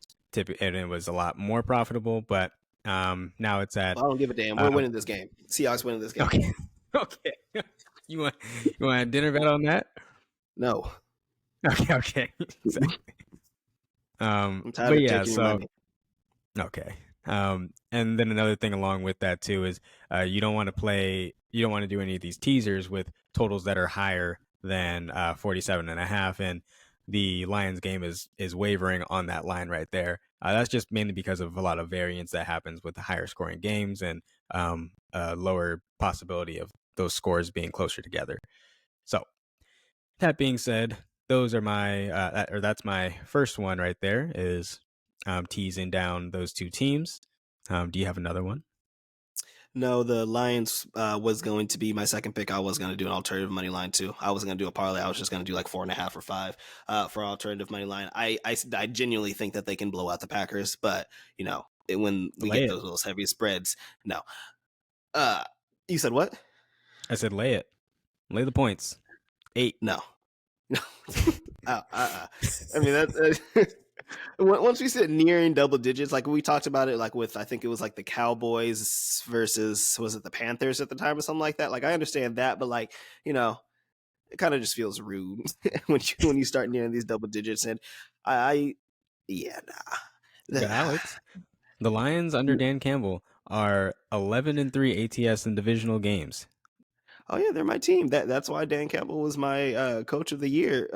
was a lot more profitable. But now it's at. I don't give a damn. We're winning this game. Seahawks winning this game. Okay. Okay. You want a dinner bet on that? No. Okay. Exactly. I'm tired of taking your money. Okay. And then another thing along with that too is you don't want to do any of these teasers with totals that are higher than 47.5, and the Lions game is wavering on that line right there. That's just mainly because of a lot of variance that happens with the higher scoring games and a lower possibility of those scores being closer together. So that being said, those are that's my first one right there is teasing down those 2 teams. Do you have another one? No, the Lions was going to be my second pick. I was going to do an alternative money line too. I wasn't going to do a parlay. I was just going to do 4.5 or 5 for alternative money line. I genuinely think that they can blow out the Packers, but when we get those heavy spreads, no. You said what? I said lay it. Lay the points. 8. No. I mean that. Once we sit nearing double digits, like we talked about it, with I think it was the Cowboys versus was it the Panthers at the time or something like that. I understand that, but it kind of just feels rude when you start nearing these double digits. And nah. Alex, the Lions under Dan Campbell are 11-3 ATS in divisional games. Oh yeah, they're my team. That's why Dan Campbell was my coach of the year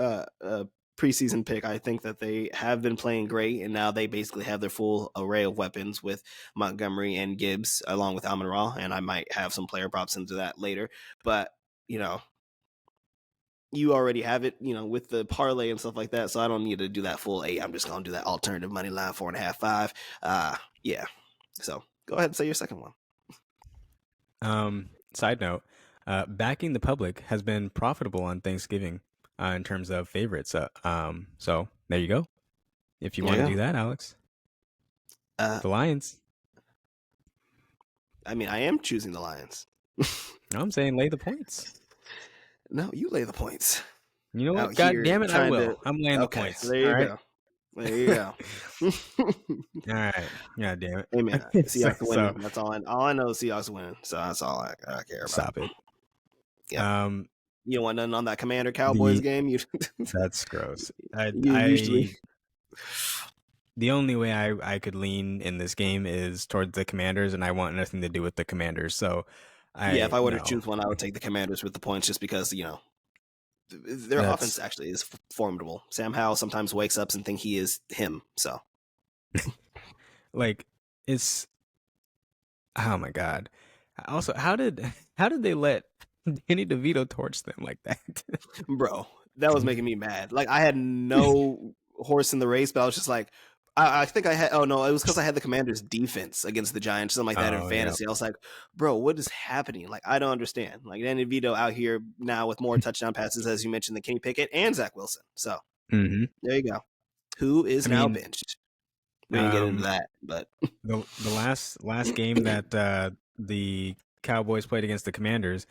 preseason pick. I think that they have been playing great, and now they basically have their full array of weapons with Montgomery and Gibbs, along with Amon-Ra, and I might have some player props into that later. But you already have it, with the parlay and stuff like that, so I don't need to do that full 8. I'm just going to do that alternative money line 4.5, 5. Yeah. So go ahead and say your second one. Side note. Backing the public has been profitable on Thanksgiving. in terms of favorites. So there you go. If you want to do that, Alex, the Lions. I mean, I am choosing the Lions. No, I'm saying lay the points. No, you lay the points. You know what? God damn it, I will. I'm laying the points. There you go. There you go. All right. God damn it. Hey, man. Seahawks winning. That's all I know is Seahawks winning. So that's all I care about. Stop it. Yeah. You don't want nothing on that Commander Cowboys game? That's gross. Usually. The only way I could lean in this game is towards the Commanders, and I want nothing to do with the Commanders. So, if I were to choose one, I would take the Commanders with the points, just because their offense actually is formidable. Sam Howell sometimes wakes up and think he is him. So, like, it's oh my god. Also, how did they let Danny DeVito torch them like that? Bro, that was making me mad. Like, I had no horse in the race, but I was just like, I think I had. Oh no, it was because I had the Commanders' defense against the Giants, something like that in fantasy. I was like, bro, what is happening? Like, I don't understand. Like, Danny DeVito out here now with more touchdown passes, as you mentioned, than Kenny Pickett and Zach Wilson. So there you go. Who is now benched? We didn't get into that, but the last game that the Cowboys played against the Commanders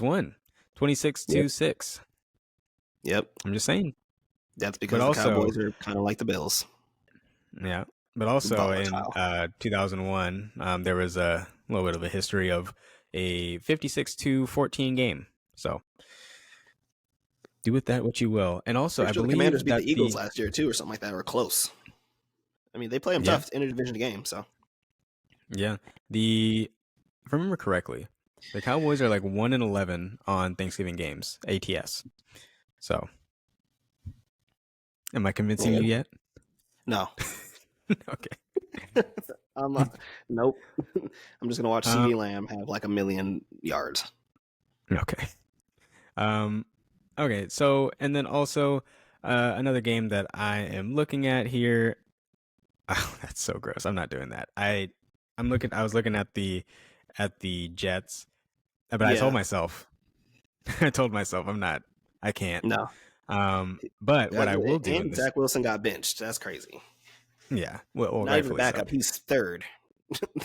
won 26-6. Yep. I'm just saying. That's because the Cowboys are kind of like the Bills. Yeah. But also in 2001, there was a little bit of a history of a 56-14 game. So do with that what you will. And also, I believe the Commanders beat the Eagles last year too, or something like that, or close. I mean, they play them tough in a division game. So yeah, if I remember correctly, the Cowboys are like 1-11 on Thanksgiving games, ATS. So, am I convincing you yet? No. Okay. Nope. I'm just gonna watch CeeDee Lamb have like 1 million yards. Okay. Okay. So, and then also another game that I am looking at here. Oh, that's so gross. I'm not doing that. I was looking at the Jets, but I told myself I can't. No. But what I will do, and Zach Wilson got benched. That's crazy. Yeah. Well, not even backup. So. He's third.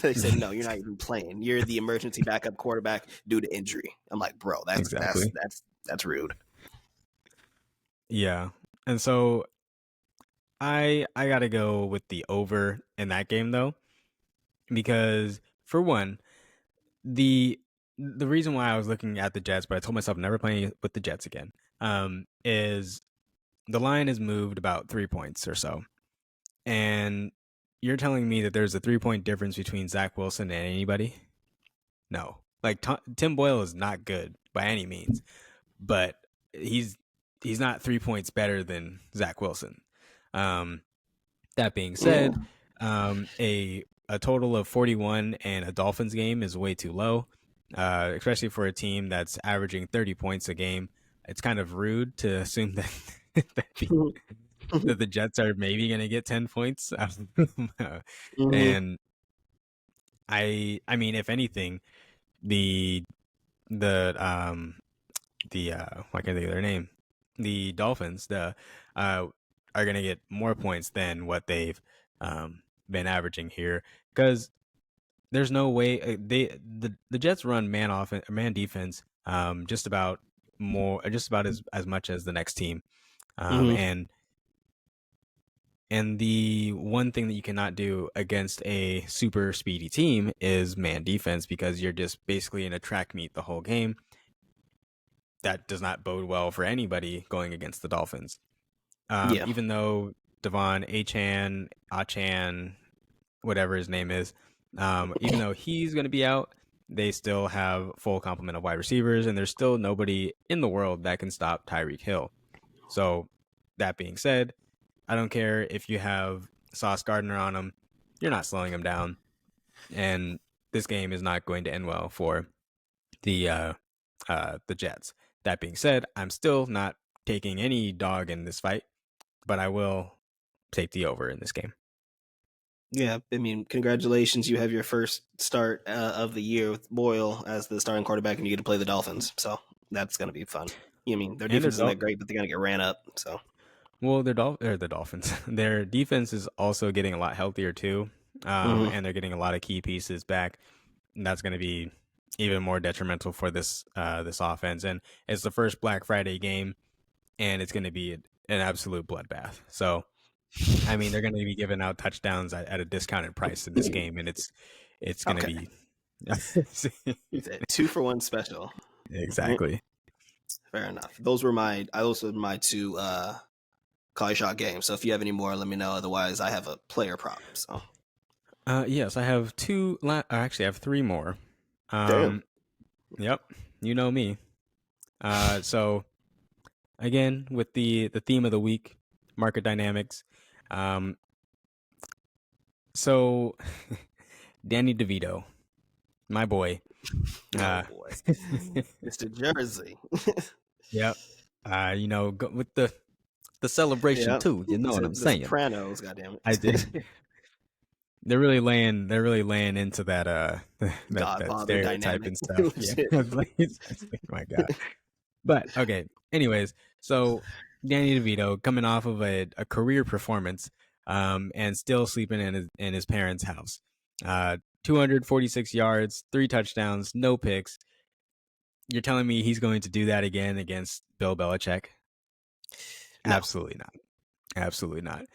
They said, no, you're not even playing. You're the emergency backup quarterback due to injury. I'm like, bro, that's rude. Yeah. And so I got to go with the over in that game though, because for one, the reason why I was looking at the Jets, but I told myself never playing with the Jets again, is the line has moved about 3 points or so. And you're telling me that there's a 3-point difference between Zach Wilson and anybody? No. Like, Tim Boyle is not good by any means, but he's not 3 points better than Zach Wilson. That being said, a total of 41 in a Dolphins game is way too low, especially for a team that's averaging 30 points a game. It's kind of rude to assume that that the Jets are maybe going to get 10 points. And I mean, if anything, the why can't I think of their name? The Dolphins, are going to get more points than what they've been averaging here, because there's no way the Jets run man defense just about as much as the next team, and the one thing that you cannot do against a super speedy team is man defense, because you're just basically in a track meet the whole game. That does not bode well for anybody going against the Dolphins. Even though Devon Achan, whatever his name is, even though he's going to be out, they still have full complement of wide receivers, and there's still nobody in the world that can stop Tyreek Hill. So that being said, I don't care if you have Sauce Gardner on him, you're not slowing him down. And this game is not going to end well for the Jets. That being said, I'm still not taking any dog in this fight, but I will take the over in this game. Yeah, I mean, congratulations. You have your first start of the year with Boyle as the starting quarterback, and you get to play the Dolphins. So that's going to be fun. I mean, their defense isn't that great, but they're gonna get ran up. So, well, the Dolphins, their defense is also getting a lot healthier too, and they're getting a lot of key pieces back. And that's going to be even more detrimental for this offense. And it's the first Black Friday game, and it's going to be an absolute bloodbath. So, I mean, they're going to be giving out touchdowns at a discounted price in this game, and it's going to be 2-for-1 special. Exactly. Fair enough. Those were my two call your shot games. So if you have any more, let me know. Otherwise, I have a player prop. So. Yes, I have two. Actually, I have three more. Damn. Yep, you know me. So again, with the theme of the week, market dynamics. So Danny DeVito, my boy. Boy. Mr. Jersey. Yep. With the celebration too. You know what I'm saying? Sopranos, goddamn it. I did. They're really laying into that that stereotype and stuff. Yeah. My God. But okay. Anyways, so Danny DeVito coming off of a career performance, and still sleeping in his parents' house. 246 yards, 3 touchdowns, no picks. You're telling me he's going to do that again against Bill Belichick? No. Absolutely not. Absolutely not.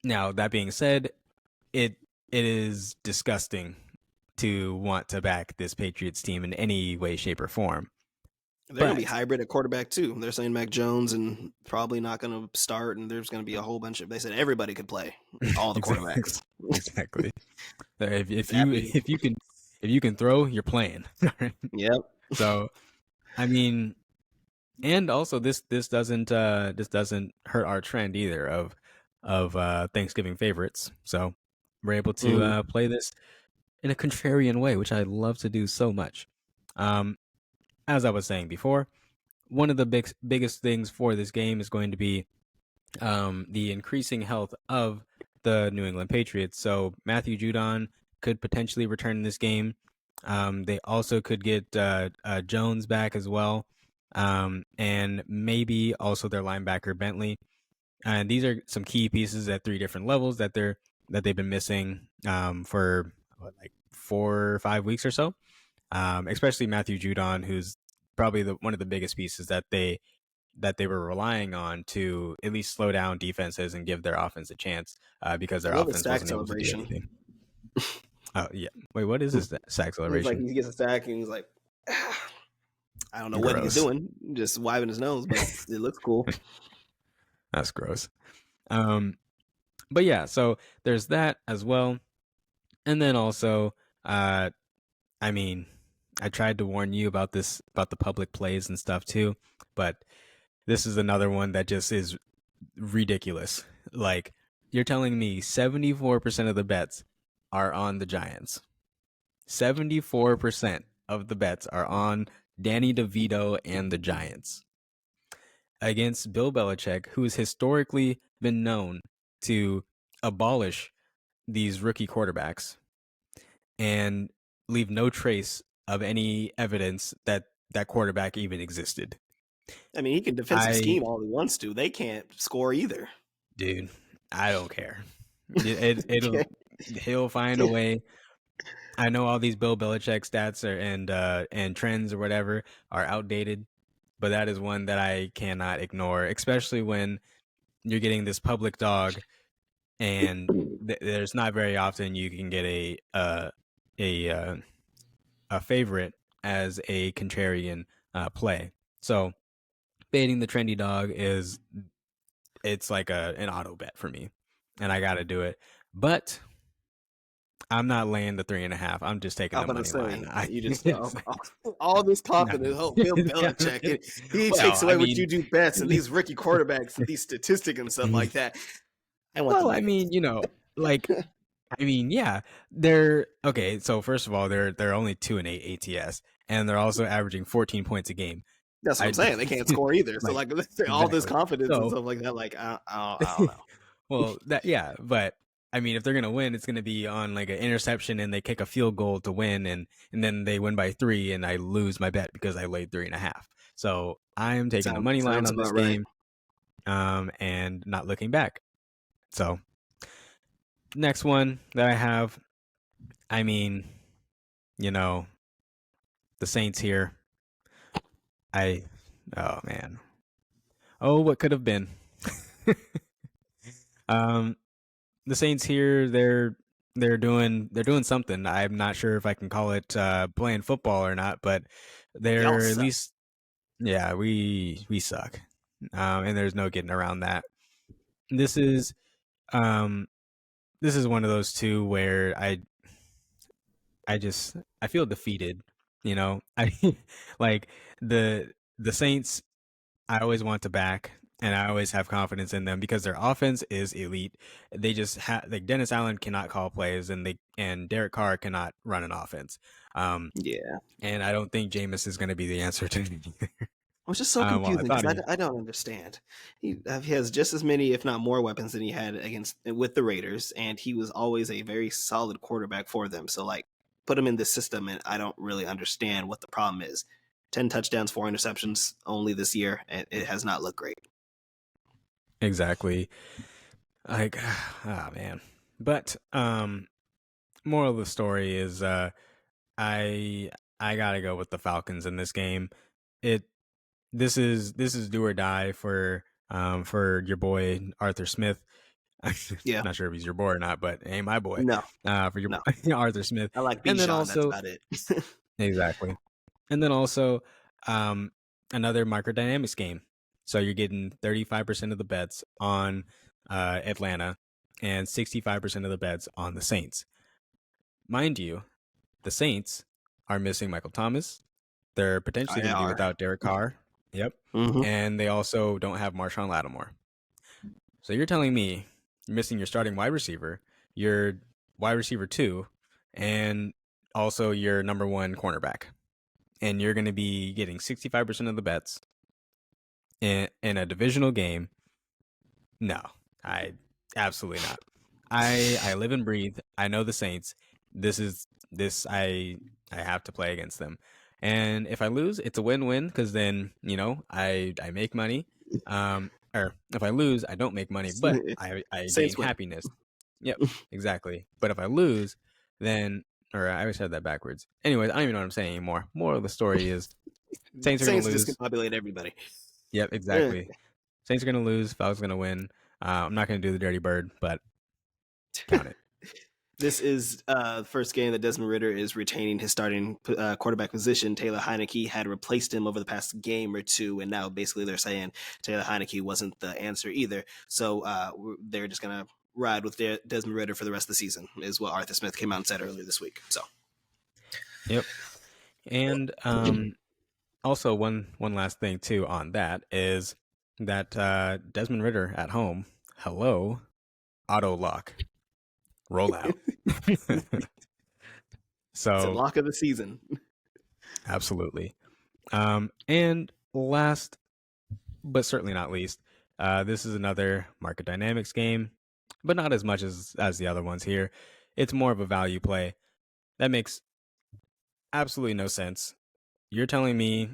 Now, that being said, it is disgusting to want to back this Patriots team in any way, shape, or form. They're going to be hybrid at quarterback, too. They're saying Mac Jones and probably not going to start, and there's going to be a whole bunch of – they said everybody could play, all the quarterbacks. Exactly. If you can throw, you're playing. Yep. So, I mean – and also, this doesn't hurt our trend either of Thanksgiving favorites. So we're able to play this in a contrarian way, which I love to do so much. As I was saying before, one of the biggest things for this game is going to be the increasing health of the New England Patriots. So Matthew Judon could potentially return in this game. They also could get Jones back as well. And maybe also their linebacker Bentley. And these are some key pieces at 3 different levels that they've been missing for like 4 or 5 weeks or so. Especially Matthew Judon, who's probably one of the biggest pieces that they were relying on to at least slow down defenses and give their offense a chance, because their offense wasn't able to do anything. Oh yeah. Wait, what is this sack celebration? He gets a sack and he's like, I don't know what he's doing, just wiping his nose, but it looks cool. That's gross. But yeah, so there's that as well. And then also, I mean, I tried to warn you about this, about the public plays and stuff too, but this is another one that just is ridiculous. Like, you're telling me 74% of the bets are on the Giants. 74% of the bets are on Danny DeVito and the Giants against Bill Belichick, who's historically been known to abolish these rookie quarterbacks and leave no trace of any evidence that that quarterback even existed. I mean, he can defensive scheme all he wants to. They can't score either. Dude, I don't care. He'll find a way. I know all these Bill Belichick stats and trends or whatever are outdated, but that is one that I cannot ignore, especially when you're getting this public dog, and there's not very often you can get a favorite as a contrarian play. So baiting the trendy dog it's like an auto bet for me, and I got to do it. But I'm not laying the 3.5. I'm just taking the money line. You just all this confidence. No. Bill Belichick. He takes away what you do best, and these rookie quarterbacks, and these statistics and stuff like that. I mean, yeah, they're okay. So first of all, they're only 2-8 ATS, and they're also averaging 14 points a game. That's what I'm saying. They can't score either. So all this confidence and stuff like that. Like I don't know. Well, but I mean, if they're gonna win, it's gonna be on like an interception and they kick a field goal to win, and then they win by 3, and I lose my bet because I laid 3.5. So I am taking the money line on this game, and not looking back. So next one that I have, I mean, the Saints here. Oh man, what could have been? The Saints here, they're doing something. I'm not sure if I can call it playing football or not, but they're at least, yeah, we suck, and there's no getting around that. This is one of those two where I feel defeated. I like the Saints. I always want to back, and I always have confidence in them because their offense is elite. They just like Dennis Allen cannot call plays, and Derek Carr cannot run an offense. Yeah, and I don't think Jameis is going to be the answer to anything. Which is so confusing because I don't understand. He has just as many, if not more, weapons than he had with the Raiders, and he was always a very solid quarterback for them. So, like, put him in this system, and I don't really understand what the problem is. 10 touchdowns, 4 interceptions only this year, and it has not looked great. Exactly. Like, man. But moral of the story is I gotta go with the Falcons in this game. This is do or die for your boy Arthur Smith. Yeah, not sure if he's your boy or not, but hey, my boy. No, for your Arthur Smith. I like Bijan. That's about it. Exactly. And then also another microdynamics game. So you're getting 35% of the bets on Atlanta and 65% of the bets on the Saints. Mind you, the Saints are missing Michael Thomas. They're potentially going to be without Derek Carr. Yep. Mm-hmm. And they also don't have Marshawn Lattimore. So you're telling me you're missing your starting wide receiver, your wide receiver 2, and also your number 1 cornerback. And you're going to be getting 65% of the bets in a divisional game. No, I absolutely not. I live and breathe. I know the Saints. I have to play against them. And if I lose, it's a win-win because then, I make money. Or if I lose, I don't make money, but I gain happiness. Yep, exactly. But if I lose, then, or I always had that backwards. Anyways, I don't even know what I'm saying anymore. Moral of the story is Saints are going to lose. Just discombobulate everybody. Yep, exactly. Saints are going to lose. Falcons are going to win. I'm not going to do the dirty bird, but count it. This is the first game that Desmond Ridder is retaining his starting quarterback position. Taylor Heineke had replaced him over the past game or two, and now basically they're saying Taylor Heineke wasn't the answer either. So they're just going to ride with Desmond Ridder for the rest of the season, is what Arthur Smith came out and said earlier this week. So, yep. And also one last thing too on that is that Desmond Ridder at home, hello, auto lock. Roll out. So it's a lock of the season. Absolutely. And last, but certainly not least, this is another market dynamics game, but not as much as the other ones here. It's more of a value play. That makes absolutely no sense. You're telling me,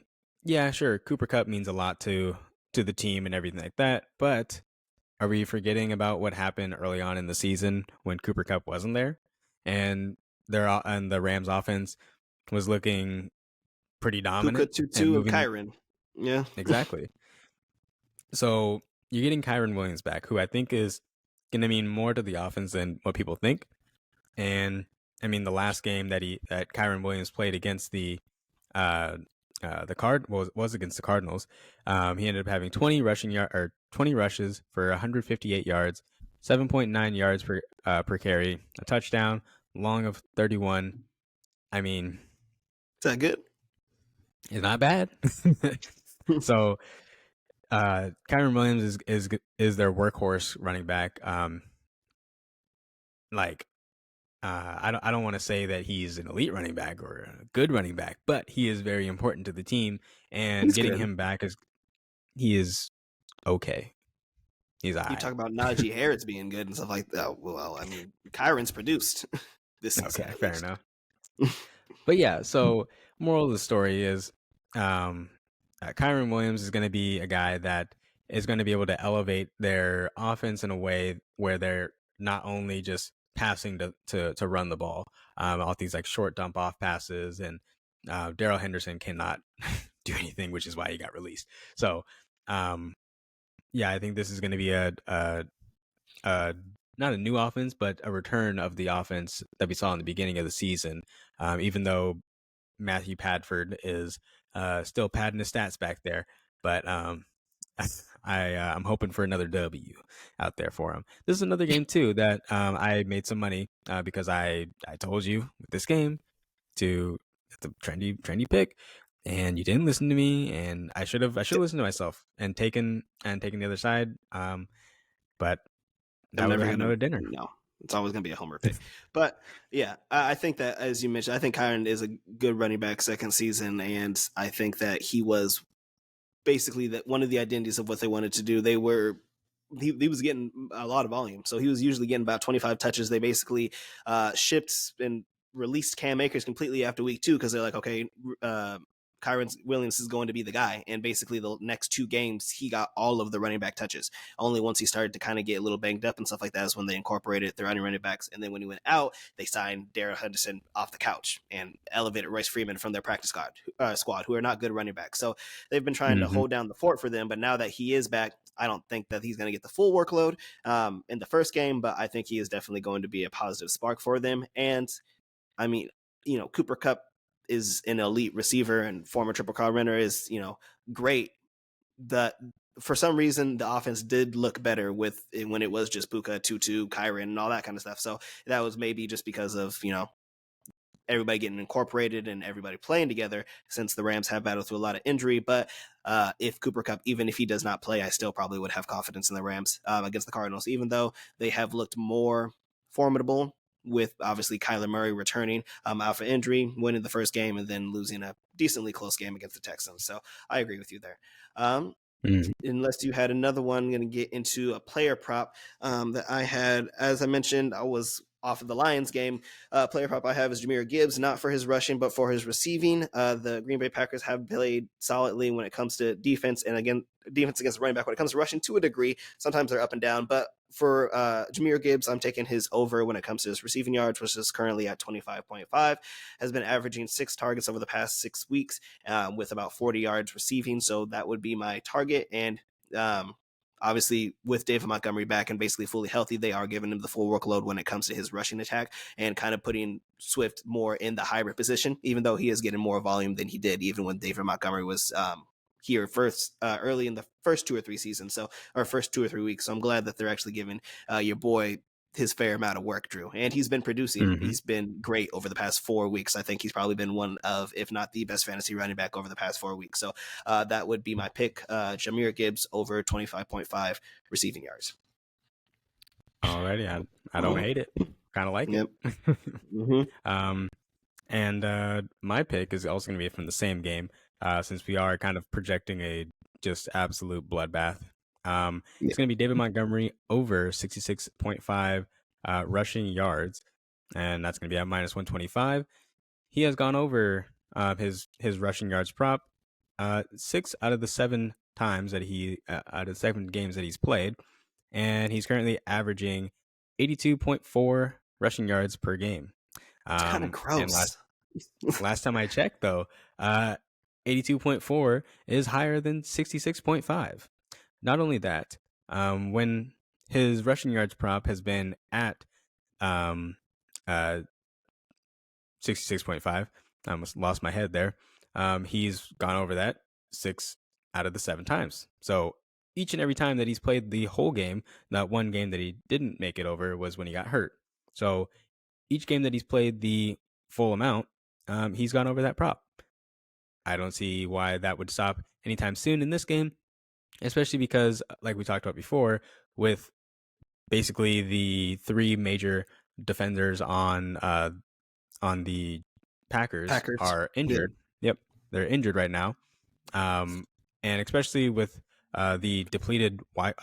yeah, sure, Cooper Kupp means a lot to the team and everything like that, but are we forgetting about what happened early on in the season when Cooper Kupp wasn't there, and the Rams offense was looking pretty dominant? and Kyren. Yeah, exactly. So you're getting Kyren Williams back, who I think is going to mean more to the offense than what people think. And I mean, the last game that Kyren Williams played against the was against the Cardinals. He ended up having 20 rushes for 158 yards, 7.9 yards per carry, a touchdown, long of 31. I mean, is that good? It's not bad. So, Kyren Williams is their workhorse running back. I don't want to say that he's an elite running back or a good running back, but he is very important to the team, and getting him back he is okay. He's You talk about Najee Harris being good and stuff like that. Well, I mean, Kyron's produced this season. Okay, fair enough. But yeah, so moral of the story is, Kyron Williams is going to be a guy that is going to be able to elevate their offense in a way where they're not only just passing to run the ball, all these like short dump off passes, and Darrell Henderson cannot do anything, which is why he got released. So, yeah, I think this is going to be a not a new offense, but a return of the offense that we saw in the beginning of the season. Even though Matthew Padford is still padding his stats back there, but I'm hoping for another W out there for him. This is another game too that I made some money because I told you with this game to the trendy pick, and you didn't listen to me, and I should have listened to myself and taken the other side. But that would have had another dinner. No, it's always going to be a homer pick. But yeah, I think that, as you mentioned, I think Kyron is a good running back second season, and I think that he was basically that one of the identities of what they wanted to do. He was getting a lot of volume, so he was usually getting about 25 touches. They basically shipped and released Cam Akers completely after week 2 because they're like, okay, Kyron Williams is going to be the guy. And basically the next 2 games, he got all of the running back touches. Only once he started to kind of get a little banged up and stuff like that is when they incorporated their running backs. And then when he went out, they signed Darrell Henderson off the couch and elevated Royce Freeman from their practice squad, who are not good running backs. So they've been trying to hold down the fort for them. But now that he is back, I don't think that he's going to get the full workload in the first game, but I think he is definitely going to be a positive spark for them. And I mean, Cooper Kupp is an elite receiver and former Triple Crown winner is, great. For some reason, the offense did look better when it was just Puka, Tutu, Kyron, and all that kind of stuff. So that was maybe just because of, everybody getting incorporated and everybody playing together, since the Rams have battled through a lot of injury. But if Cooper Kupp, even if he does not play, I still probably would have confidence in the Rams against the Cardinals, even though they have looked more formidable, with obviously Kyler Murray returning out for injury, winning the first game, and then losing a decently close game against the Texans. So I agree with you there. Unless you had another one, I'm going to get into a player prop that I had. As I mentioned, I was off of the Lions game. Player prop I have is Jahmyr Gibbs, not for his rushing, but for his receiving. The Green Bay Packers have played solidly when it comes to defense, and again, defense against running back when it comes to rushing to a degree. Sometimes they're up and down, but for Jahmyr Gibbs, I'm taking his over when it comes to his receiving yards, which is currently at 25.5. Has been averaging 6 targets over the past 6 weeks with about 40 yards receiving. So that would be my target. And obviously, with David Montgomery back and basically fully healthy, they are giving him the full workload when it comes to his rushing attack and kind of putting Swift more in the hybrid position, even though he is getting more volume than he did even when David Montgomery was here first early in the first 2 or 3 seasons, or first 2 or 3 weeks. So I'm glad that they're actually giving your boy his fair amount of work, Drew. And he's been producing. He's been great over the past 4 weeks. I think he's probably been one of, if not the best fantasy running back over the past 4 weeks. So that would be my pick, Jahmyr Gibbs over 25.5 receiving yards. Alrighty, I don't hate it. Kind of like it. And my pick is also going to be from the same game, since we are kind of projecting a just absolute bloodbath. It's going to be David Montgomery over 66.5 rushing yards, and that's going to be at minus 125. He has gone over his rushing yards prop 6 out of the 7 times that out of 7 games that he's played, and he's currently averaging 82.4 rushing yards per game. It's kind of gross. And last time I checked, though, 82.4 is higher than 66.5. Not only that, when his rushing yards prop has been at 66.5, I almost lost my head there. He's gone over that 6 out of the 7 times. So each and every time that he's played the whole game, that one game that he didn't make it over was when he got hurt. So each game that he's played the full amount, he's gone over that prop. I don't see why that would stop anytime soon in this game, especially because, like we talked about before, with basically the 3 major defenders on the Packers are injured. Yep, they're injured right now, and especially with the depleted wide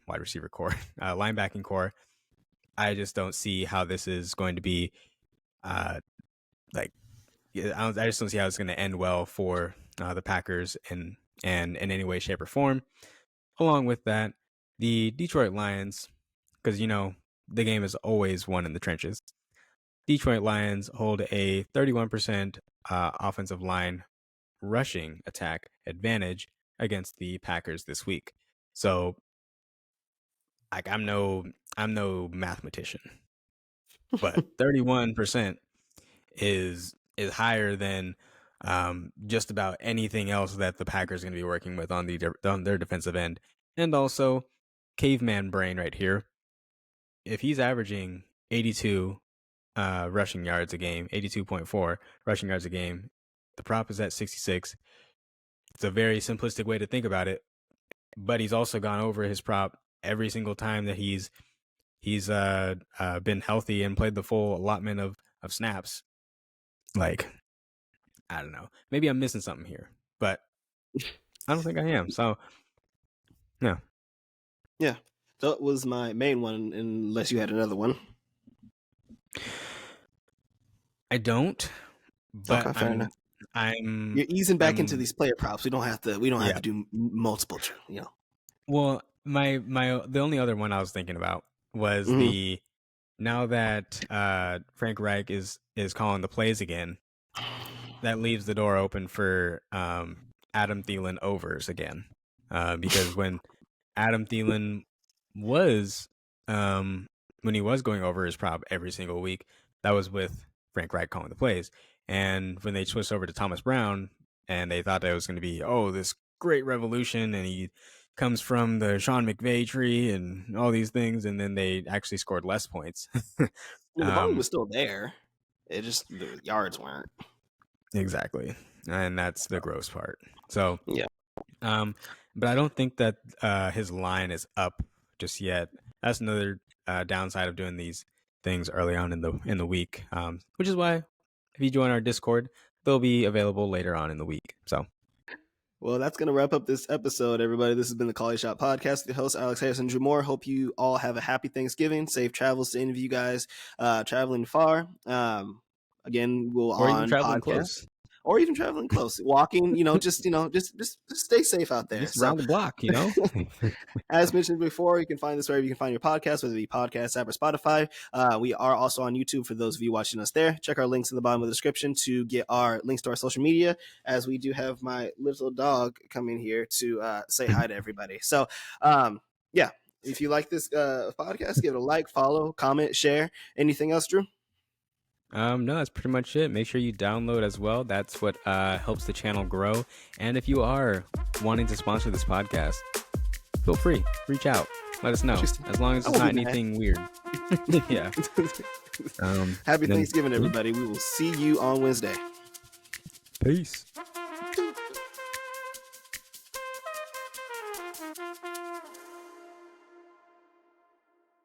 receiver core, linebacking core, I just don't see how this is going to be like. I just don't see how it's going to end well for the Packers in any way, shape, or form. Along with that, the Detroit Lions, because the game is always won in the trenches. Detroit Lions hold a 31% offensive line rushing attack advantage against the Packers this week. So, like, I'm no mathematician, but 31% is higher than just about anything else that the Packers are going to be working with on their defensive end. And also, caveman brain right here. If he's averaging 82 rushing yards a game, 82.4 rushing yards a game, the prop is at 66. It's a very simplistic way to think about it, but he's also gone over his prop every single time that he's been healthy and played the full allotment of snaps. Like, I don't know. Maybe I'm missing something here, but I don't think I am. So, no. Yeah. That was my main one, unless you had another one. I don't. But okay, fair enough. You're easing back into these player props. We don't have to do multiple, Well, the only other one I was thinking about was now that Frank Reich is calling the plays again, that leaves the door open for Adam Thielen overs again. Because when Adam Thielen was when he was going over his prop every single week, that was with Frank Reich calling the plays. And when they switched over to Thomas Brown and they thought that it was going to be, this great revolution, and he comes from the Sean McVay tree and all these things, and then they actually scored less points. The volume was still there. It just, the yards weren't. Exactly. And that's the gross part. So, yeah. But I don't think that his line is up just yet. That's another downside of doing these things early on in the week, which is why if you join our Discord, they'll be available later on in the week. So, well, that's going to wrap up this episode, everybody. This has been the Call Shot Podcast. The host, Alix Harrison Drew Moore. Hope you all have a happy Thanksgiving. Safe travels to any of you guys traveling far. Again, we'll or on even traveling podcast. Close. Or even traveling close, walking, just stay safe out there. Just around the block, As mentioned before, you can find this wherever you can find your podcast, whether it be podcast app or Spotify. We are also on YouTube for those of you watching us there. Check our links in the bottom of the description to get our links to our social media, as we do have my little dog coming here to say hi to everybody. So, if you like this podcast, give it a like, follow, comment, share. Anything else, Drew? No, that's pretty much it. Make sure you download as well. That's what helps the channel grow. And if you are wanting to sponsor this podcast, feel free. Reach out. Let us know. As long as it's not anything weird. Yeah. Happy Thanksgiving, everybody. We will see you on Wednesday. Peace.